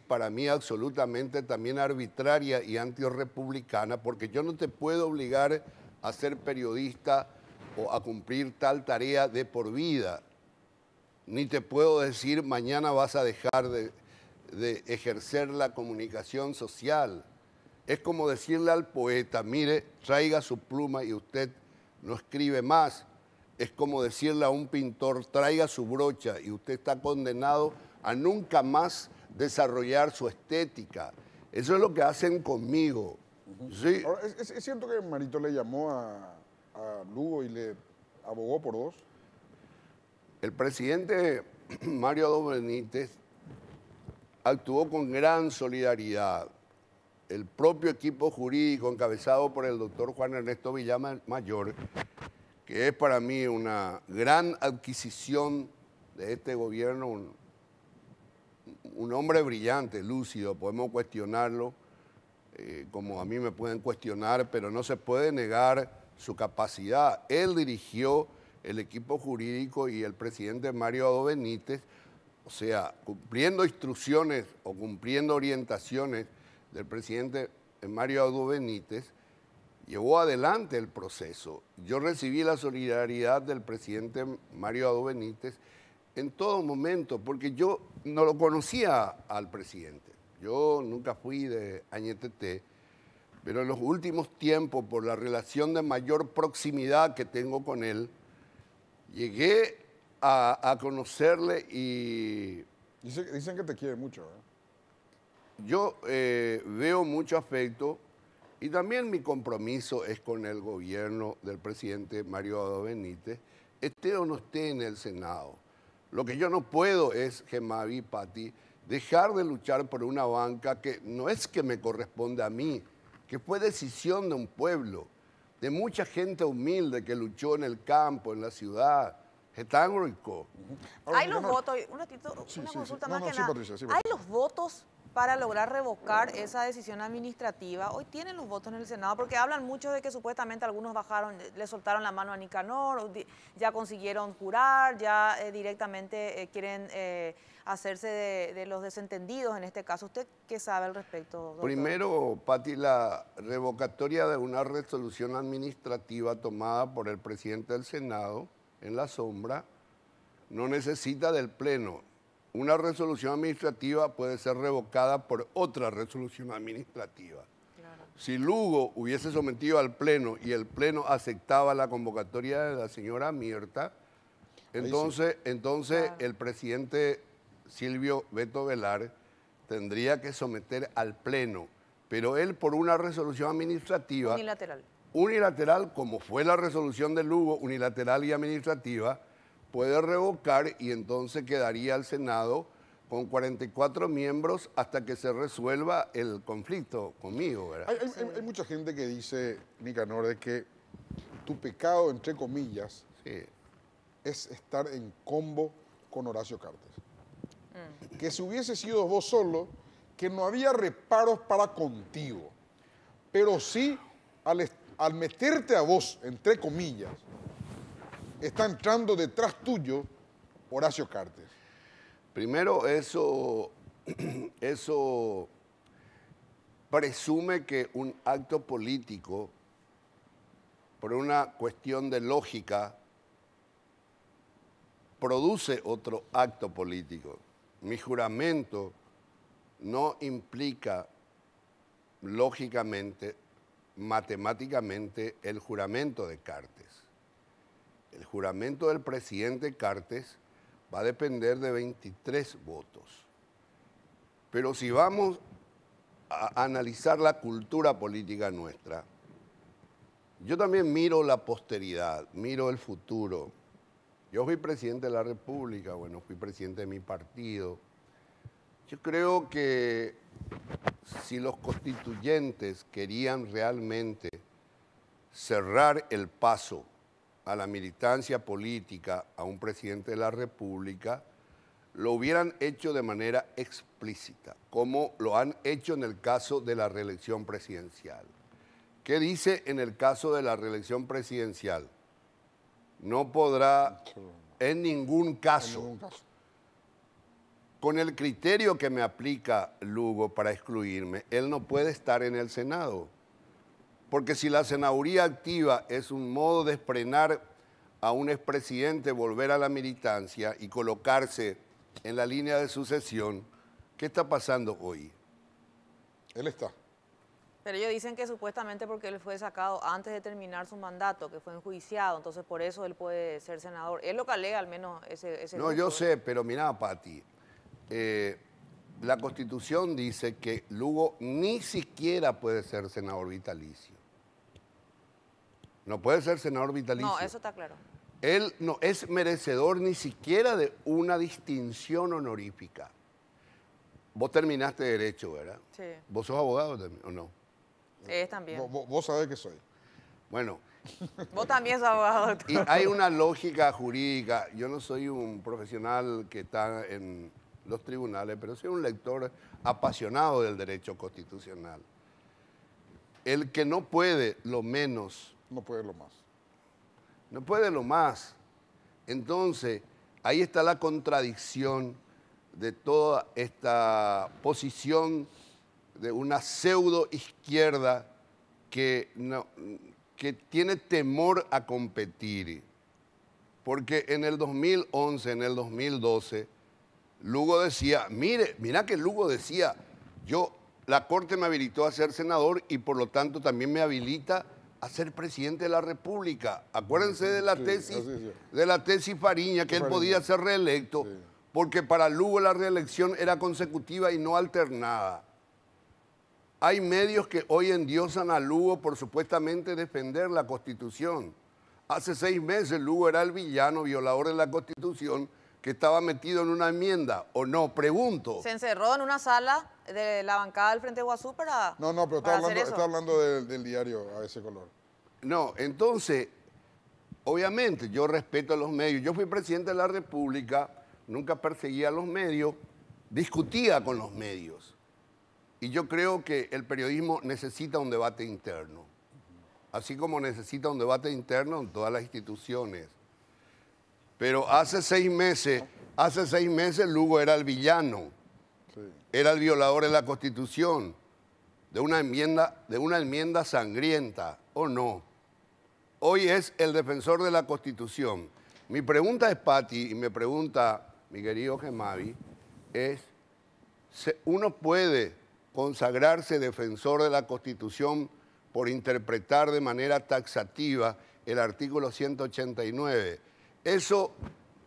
para mí absolutamente también arbitraria y antirrepublicana, porque yo no te puedo obligar a ser periodista o a cumplir tal tarea de por vida. Ni te puedo decir mañana vas a dejar de ejercer la comunicación social. Es como decirle al poeta, mire, traiga su pluma y usted no escribe más. Es como decirle a un pintor, traiga su brocha y usted está condenado a nunca más desarrollar su estética. Eso es lo que hacen conmigo. Sí. Ahora, ¿es cierto que Marito le llamó a Lugo y le abogó por vos? El presidente Mario Adó Benítez actuó con gran solidaridad. El propio equipo jurídico encabezado por el doctor Juan Ernesto Villamayor, que es para mí una gran adquisición de este gobierno, un hombre brillante, lúcido, podemos cuestionarlo, como a mí me pueden cuestionar, pero no se puede negar su capacidad. Él dirigió el equipo jurídico y el presidente Mario Adó Benítez, o sea, cumpliendo instrucciones o cumpliendo orientaciones del presidente Mario Adó Benítez, llevó adelante el proceso. Yo recibí la solidaridad del presidente Mario Adó Benítez en todo momento, porque yo no lo conocía al presidente. Yo nunca fui de Añetete, pero en los últimos tiempos, por la relación de mayor proximidad que tengo con él, llegué a conocerle y... Dicen que te quiere mucho, ¿verdad? Yo veo mucho afecto y también mi compromiso es con el gobierno del presidente Mario Adó Benítez, esté o no esté en el Senado. Lo que yo no puedo es, Gemavi, Pati, dejar de luchar por una banca que no es que me corresponde a mí, que fue decisión de un pueblo, de mucha gente humilde que luchó en el campo, en la ciudad. Hay los votos, una consulta más que nada. Patricia, ¿Hay los votos para lograr revocar esa decisión administrativa? Hoy tienen los votos en el Senado, porque hablan mucho de que supuestamente algunos bajaron, le soltaron la mano a Nicanor, ya consiguieron jurar, ya directamente quieren hacerse de los desentendidos en este caso. ¿Usted qué sabe al respecto, doctor? Primero, Pati, la revocatoria de una resolución administrativa tomada por el presidente del Senado en la sombra no necesita del Pleno. Una resolución administrativa puede ser revocada por otra resolución administrativa. Claro. Si Lugo hubiese sometido al Pleno y el Pleno aceptaba la convocatoria de la señora Mirta, entonces claro, el presidente Silvio Beto Velar tendría que someter al Pleno, pero él por una resolución administrativa... Unilateral, como fue la resolución de Lugo, unilateral y administrativa, puede revocar y entonces quedaría el Senado con 44 miembros hasta que se resuelva el conflicto conmigo, ¿verdad? Hay mucha gente que dice, Nicanor, de que tu pecado, entre comillas, es estar en combo con Horacio Cartes. Que si hubiese sido vos solo, que no había reparos para contigo, pero sí al meterte a vos, entre comillas, está entrando detrás tuyo Horacio Cartes. Primero, eso presume que un acto político, por una cuestión de lógica, produce otro acto político. Mi juramento no implica, lógicamente, matemáticamente, el juramento de Cartes. El juramento del presidente Cartes va a depender de 23 votos. Pero si vamos a analizar la cultura política nuestra, yo también miro la posteridad, miro el futuro. Yo fui presidente de la República, bueno, fui presidente de mi partido. Yo creo que si los constituyentes querían realmente cerrar el paso a la militancia política a un presidente de la República, lo hubieran hecho de manera explícita, como lo han hecho en el caso de la reelección presidencial. ¿Qué dice en el caso de la reelección presidencial? No podrá en ningún caso, con el criterio que me aplica Lugo para excluirme, él no puede estar en el Senado. Porque si la senaduría activa es un modo de frenar a un expresidente volver a la militancia y colocarse en la línea de sucesión, ¿qué está pasando hoy? Él está. Pero ellos dicen que supuestamente porque él fue sacado antes de terminar su mandato, que fue enjuiciado, entonces por eso él puede ser senador. Es lo que alega al menos ese No, grupo. yo sé, pero mira, Pati, la Constitución dice que Lugo ni siquiera puede ser senador vitalicio. No puede ser senador vitalicio. No, eso está claro. Él no es merecedor ni siquiera de una distinción honorífica. Vos terminaste Derecho, ¿verdad? Sí. ¿Vos sos abogado también, o no? Es también. Vos sabés que soy. Bueno. Vos también sos abogado, doctor. Y hay una lógica jurídica. Yo no soy un profesional que está en los tribunales, pero soy un lector apasionado del derecho constitucional. El que no puede lo menos... No puede lo más. No puede lo más. Entonces, ahí está la contradicción de toda esta posición de una pseudo izquierda que tiene temor a competir. Porque en el 2011, en el 2012, Lugo decía, mira que Lugo decía, la Corte me habilitó a ser senador y por lo tanto también me habilita a ser presidente de la República. Acuérdense de la tesis Fariña, que él podía ser reelecto, porque para Lugo la reelección era consecutiva y no alternada. Hay medios que hoy endiosan a Lugo por supuestamente defender la Constitución. Hace 6 meses Lugo era el villano violador de la Constitución que estaba metido en una enmienda, ¿o no? Pregunto. Se encerró en una sala de la bancada del Frente Guazú para No, pero está hablando del diario a ese color. No, entonces, obviamente, yo respeto a los medios. Yo fui presidente de la República, nunca perseguía a los medios, discutía con los medios. Y yo creo que el periodismo necesita un debate interno, así como necesita un debate interno en todas las instituciones. Pero hace 6 meses Lugo era el villano, era el violador de la Constitución, de una enmienda sangrienta, ¿o no? Hoy es el defensor de la Constitución. Mi pregunta es, Pati, y me pregunta mi querido Gemavi, es, ¿uno puede consagrarse defensor de la Constitución por interpretar de manera taxativa el artículo 189? Eso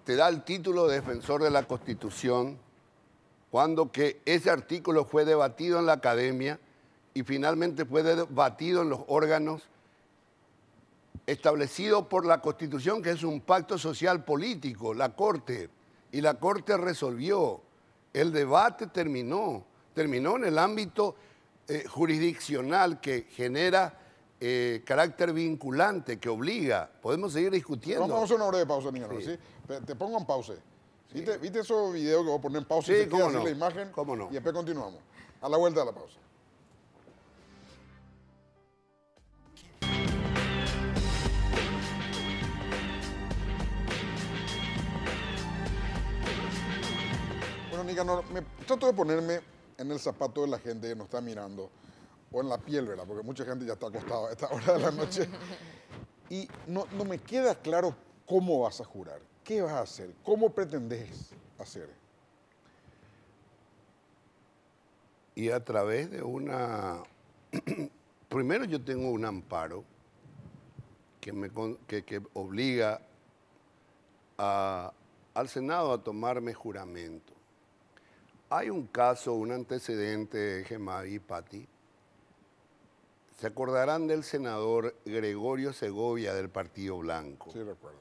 te da el título de defensor de la Constitución cuando que ese artículo fue debatido en la academia y finalmente fue debatido en los órganos establecidos por la Constitución, que es un pacto social político, la Corte. Y la Corte resolvió. El debate terminó en el ámbito jurisdiccional que genera carácter vinculante, que obliga. Podemos seguir discutiendo. Vamos a hacer una hora de pausa, niña. Sí. ¿Sí? Te pongo en pausa. Sí. ¿Viste esos videos que voy a poner en pausa? Sí, y te cómo queda así no. la imagen. Cómo no. Y después continuamos. A la vuelta de la pausa. Bueno, Nicanor, trato de ponerme en el zapato de la gente que nos está mirando, o en la piel, ¿verdad? Porque mucha gente ya está acostada a esta hora de la noche. Y no me queda claro cómo vas a jurar, qué vas a hacer, cómo pretendes hacer. Y a través de una... Primero yo tengo un amparo que obliga al Senado a tomarme juramento. Hay un caso, un antecedente, Gemavi y Pati. Se acordarán del senador Gregorio Segovia del Partido Blanco. Sí, recuerdo.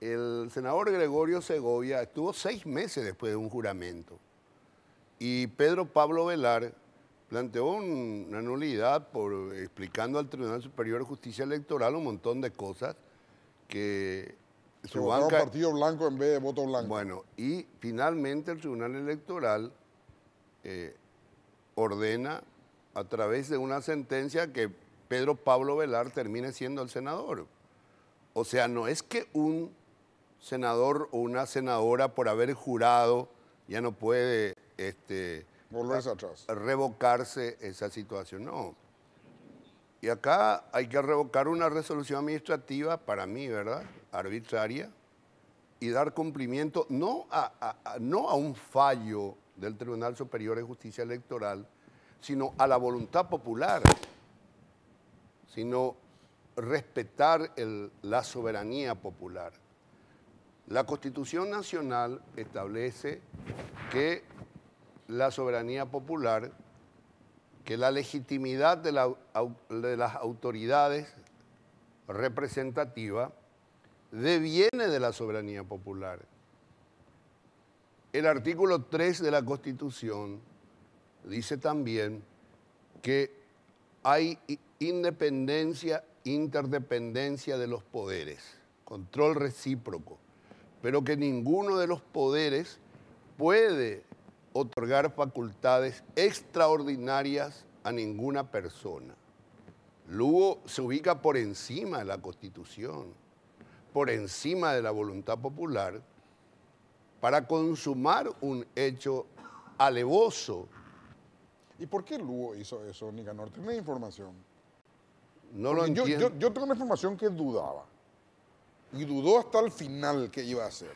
El senador Gregorio Segovia estuvo 6 meses después de un juramento. Y Pedro Pablo Velar planteó una nulidad explicando al Tribunal Superior de Justicia Electoral un montón de cosas que su banca... Partido Blanco en vez de voto blanco. Bueno, y finalmente el Tribunal Electoral ordena a través de una sentencia que Pedro Pablo Velar termine siendo el senador. O sea, no es que un senador o una senadora por haber jurado ya no puede volverse atrás, revocarse esa situación. No. Y acá hay que revocar una resolución administrativa, para mí, ¿verdad?, arbitraria, y dar cumplimiento no a un fallo del Tribunal Superior de Justicia Electoral, sino a la voluntad popular, sino respetar la soberanía popular. La Constitución Nacional establece que la soberanía popular, que la legitimidad de las autoridades representativas deviene de la soberanía popular. El artículo 3 de la Constitución dice también que hay independencia, interdependencia de los poderes, control recíproco, pero que ninguno de los poderes puede otorgar facultades extraordinarias a ninguna persona. Lugo se ubica por encima de la Constitución, por encima de la voluntad popular, para consumar un hecho alevoso. ¿Y por qué Lugo hizo eso, Nicanor? ¿Tienes información? No lo Porque entiendo. yo tengo una información que dudaba. Y dudó hasta el final que iba a hacer.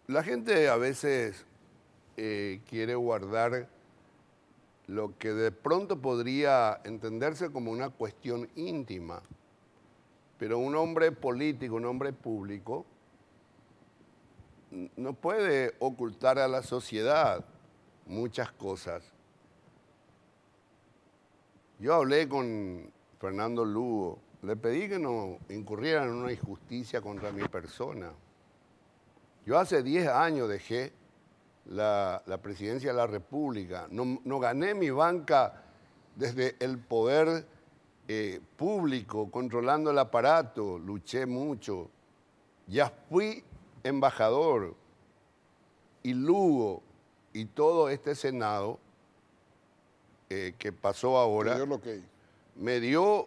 La gente a veces quiere guardar lo que de pronto podría entenderse como una cuestión íntima, pero un hombre político, un hombre público, no puede ocultar a la sociedad muchas cosas. Yo hablé con Fernando Lugo, le pedí que no incurriera en una injusticia contra mi persona. Yo hace 10 años dejé la presidencia de la República. No gané mi banca desde el poder público, controlando el aparato, luché mucho. Ya fui embajador y Lugo y todo este Senado que pasó ahora me dio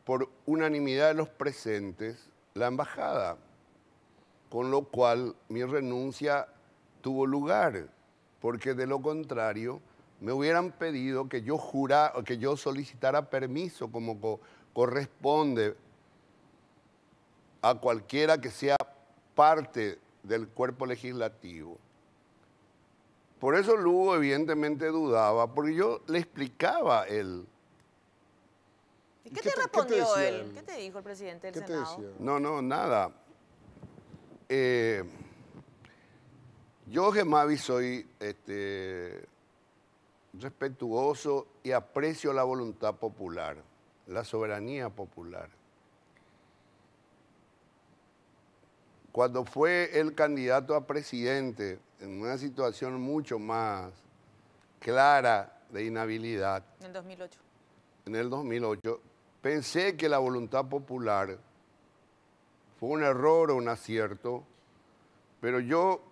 por unanimidad de los presentes la embajada, con lo cual mi renuncia tuvo lugar, porque de lo contrario me hubieran pedido que yo solicitara permiso como corresponde a cualquiera que sea parte del cuerpo legislativo. Por eso Lugo evidentemente dudaba, porque yo le explicaba a él. ¿Y qué te respondió él? ¿Qué te dijo el presidente del Senado? ¿Qué te decía? No, nada. Yo, Gemavi, soy respetuoso y aprecio la voluntad popular, la soberanía popular. Cuando fue el candidato a presidente en una situación mucho más clara de inhabilidad, En el 2008. en el 2008, pensé que la voluntad popular fue un error o un acierto, pero yo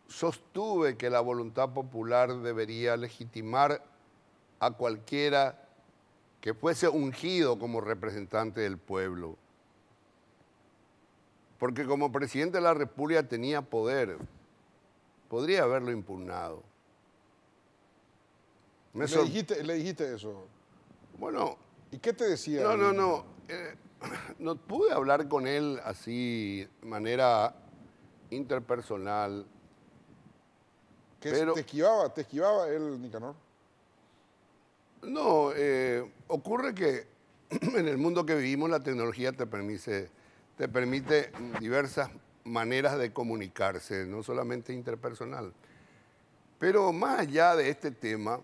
sostuve que la voluntad popular debería legitimar a cualquiera que fuese ungido como representante del pueblo. Porque como presidente de la República tenía poder, podría haberlo impugnado. ¿Le dijiste eso? Bueno. ¿Y qué te decía? No pude hablar con él así, de manera interpersonal. Pero, ¿te esquivaba él, Nicanor? No, ocurre que en el mundo que vivimos la tecnología te permite diversas maneras de comunicarse, no solamente interpersonal. Pero más allá de este tema,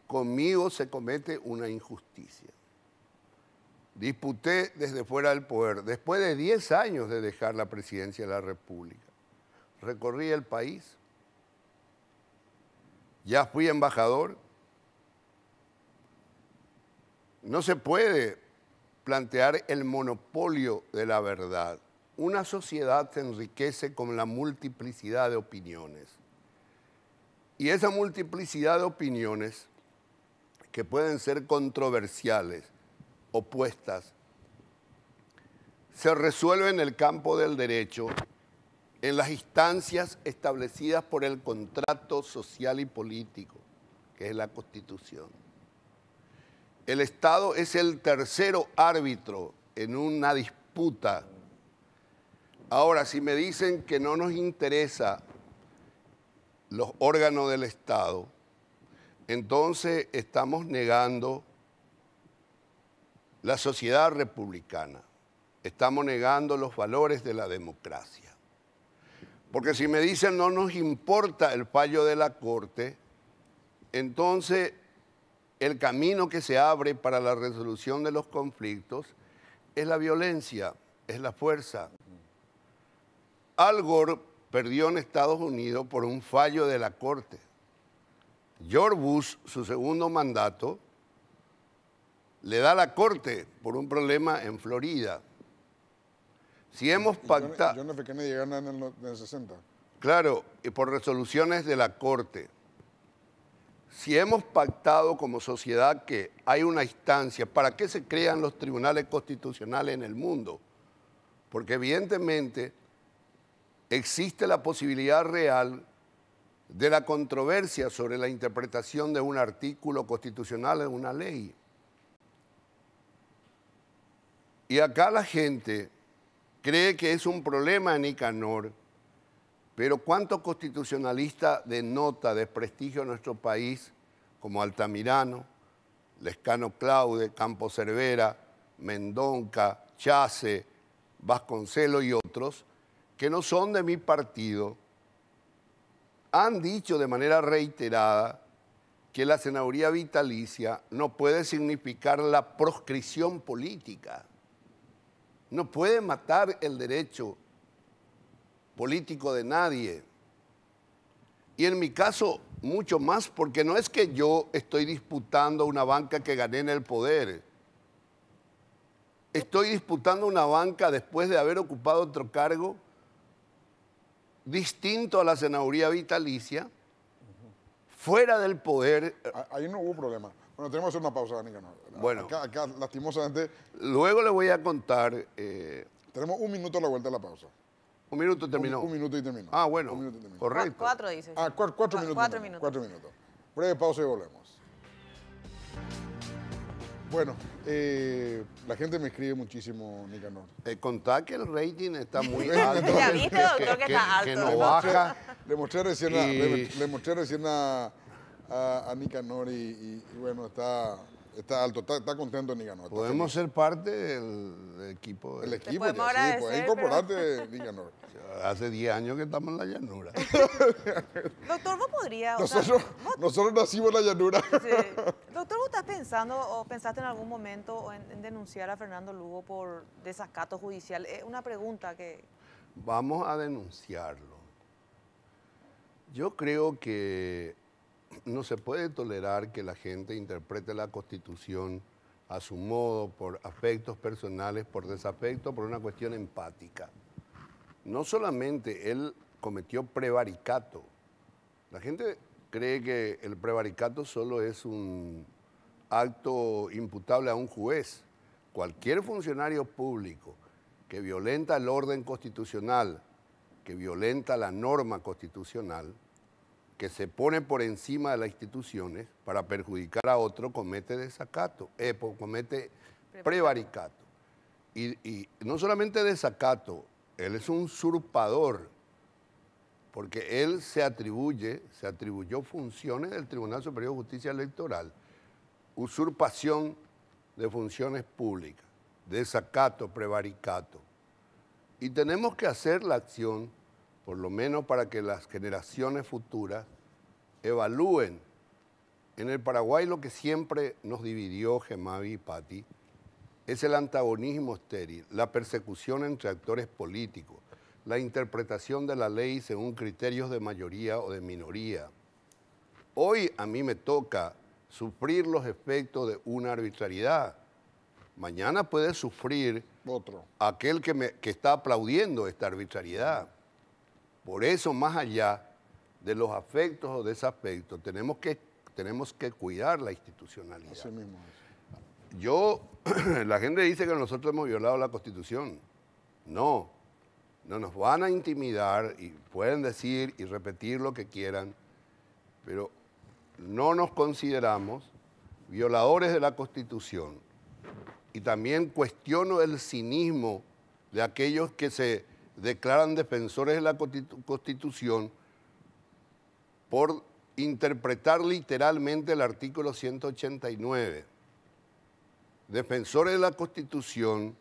conmigo se comete una injusticia. Disputé desde fuera del poder, después de 10 años de dejar la presidencia de la República. Recorrí el país, ya fui embajador. No se puede plantear el monopolio de la verdad. Una sociedad se enriquece con la multiplicidad de opiniones. Y esa multiplicidad de opiniones, que pueden ser controversiales, opuestas, se resuelve en el campo del derecho, en las instancias establecidas por el contrato social y político, que es la Constitución. El Estado es el tercero árbitro en una disputa. Ahora, si me dicen que no nos interesa los órganos del Estado, entonces estamos negando la sociedad republicana, estamos negando los valores de la democracia. Porque si me dicen no nos importa el fallo de la Corte, entonces el camino que se abre para la resolución de los conflictos es la violencia, es la fuerza. Al Gore perdió en Estados Unidos por un fallo de la Corte. George Bush, su segundo mandato, le da a la Corte por un problema en Florida. Si hemos pactado... John F. Kennedy gana en el 60. Claro, y por resoluciones de la Corte. Si hemos pactado como sociedad que hay una instancia, ¿para qué se crean los tribunales constitucionales en el mundo? Porque evidentemente existe la posibilidad real de la controversia sobre la interpretación de un artículo constitucional en una ley. Y acá la gente cree que es un problema en Nicanor, pero ¿cuántos constitucionalistas de nota, de prestigio en nuestro país, como Altamirano, Lescano Claude, Campos Cervera, Mendonca, Chase, Vasconcelos y otros, que no son de mi partido, han dicho de manera reiterada que la senaduría vitalicia no puede significar la proscripción política? No puede matar el derecho político de nadie. Y en mi caso, mucho más, porque no es que yo estoy disputando una banca que gané en el poder. Estoy disputando una banca después de haber ocupado otro cargo distinto a la senaduría vitalicia, fuera del poder. Ahí no hubo problema. Bueno, tenemos que hacer una pausa, Nicanor. Bueno. Acá, lastimosamente... Luego le voy a contar... tenemos un minuto a la vuelta de la pausa. ¿Un minuto terminó? Un minuto y terminó. Ah, bueno, Terminó. correcto. 4 dice. Ah, 4 minutos. 4 minutos. 4 minutos. Breve pausa y volvemos. Bueno, la gente me escribe muchísimo, Nicanor. Contá que el rating está muy alto. Ya viste, doctor, que está alto. Que no baja. Le mostré recién a Nicanor y bueno, está alto, está contento Nicanor. Podemos ser parte del equipo. El equipo, podemos ya, sí, agradecer, puedes incorporarte, Nicanor. Hace 10 años que estamos en la llanura. Doctor, ¿vos podrías? Nosotros nacimos en la llanura. Sí. Doctor, ¿vos estás pensando o pensaste en algún momento en denunciar a Fernando Lugo por desacato judicial? Es una pregunta que... Vamos a denunciarlo. Yo creo que no se puede tolerar que la gente interprete la Constitución a su modo, por afectos personales, por desafecto, por una cuestión empática. No solamente él cometió prevaricato. La gente cree que el prevaricato solo es un acto imputable a un juez. Cualquier funcionario público que violenta el orden constitucional, que violenta la norma constitucional, que se pone por encima de las instituciones para perjudicar a otro, comete desacato, comete prevaricato. Y no solamente desacato, él es un usurpador, porque él se atribuyó funciones del Tribunal Superior de Justicia Electoral, usurpación de funciones públicas, desacato, prevaricato. Y tenemos que hacer la acción, por lo menos para que las generaciones futuras evalúen. En el Paraguay lo que siempre nos dividió, Gemavi y Patti, es el antagonismo estéril, la persecución entre actores políticos, la interpretación de la ley según criterios de mayoría o de minoría. Hoy a mí me toca sufrir los efectos de una arbitrariedad. Mañana puede sufrir otro, aquel que está aplaudiendo esta arbitrariedad. Por eso, más allá de los afectos o desafectos, tenemos que cuidar la institucionalidad. Así mismo es. La gente dice que nosotros hemos violado la Constitución. No nos van a intimidar y pueden decir y repetir lo que quieran, pero no nos consideramos violadores de la Constitución. Y también cuestiono el cinismo de aquellos que se declaran defensores de la Constitución por interpretar literalmente el artículo 189. Defensores de la Constitución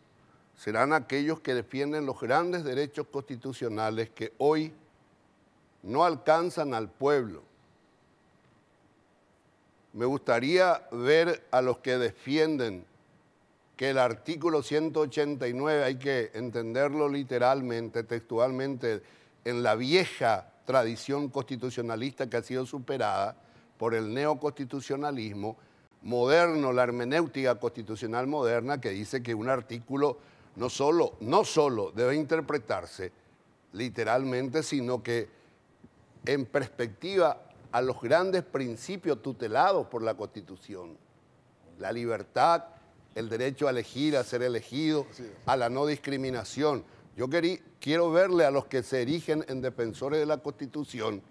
serán aquellos que defienden los grandes derechos constitucionales que hoy no alcanzan al pueblo. Me gustaría ver a los que defienden que el artículo 189 hay que entenderlo literalmente, textualmente, en la vieja tradición constitucionalista que ha sido superada por el neoconstitucionalismo moderno, la hermenéutica constitucional moderna, que dice que un artículo no solo debe interpretarse literalmente, sino que en perspectiva a los grandes principios tutelados por la Constitución. La libertad, el derecho a elegir, a ser elegido, a la no discriminación. Yo quiero verle a los que se erigen en defensores de la Constitución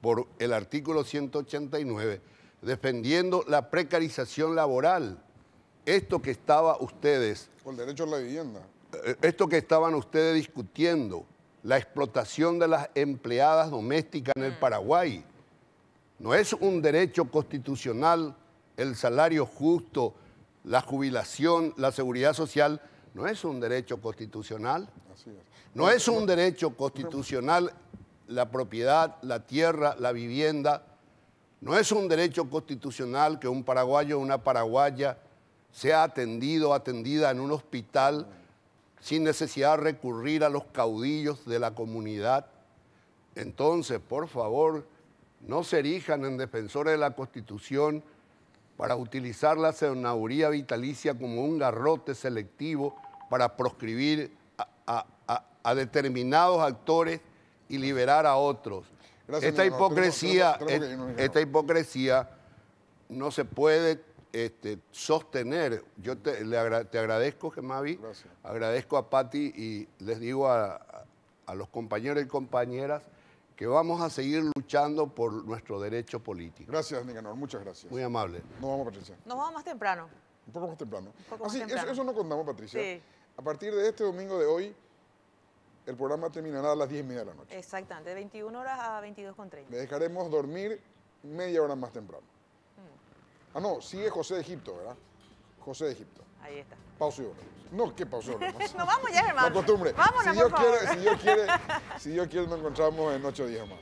por el artículo 189, defendiendo la precarización laboral. Esto que estaban ustedes... Por el derecho a la vivienda. Esto que estaban ustedes discutiendo, la explotación de las empleadas domésticas en el Paraguay. No es un derecho constitucional el salario justo, la jubilación, la seguridad social, no es un derecho constitucional. Así es. No es un derecho constitucional la propiedad, la tierra, la vivienda. No es un derecho constitucional que un paraguayo o una paraguaya sea atendido o atendida en un hospital sin necesidad de recurrir a los caudillos de la comunidad. Entonces, por favor, no se erijan en defensores de la Constitución para utilizar la senaduría vitalicia como un garrote selectivo para proscribir a determinados actores y liberar a otros. Gracias, Esta hipocresía no se puede sostener. Yo te agradezco, Gemavi, agradezco a Patti y les digo a los compañeros y compañeras que vamos a seguir luchando por nuestro derecho político. Gracias, Nicanor, muchas gracias. Muy amable. Nos vamos, Patricia. Nos vamos más temprano. Un poco más temprano. Más temprano. Eso no contamos, Patricia. Sí. A partir de este domingo de hoy, el programa terminará a las 10:30 de la noche. Exactamente, de 21 horas a 22:30. Le dejaremos dormir media hora más temprano. Ah, no, sigue José de Egipto, ¿verdad? José de Egipto. Ahí está. Pausa y volvemos. No, ¿qué pausa y volvemos? Nos vamos ya, hermano. La costumbre. Vámonos, si Dios por favor. quiere, nos encontramos en 8 días más.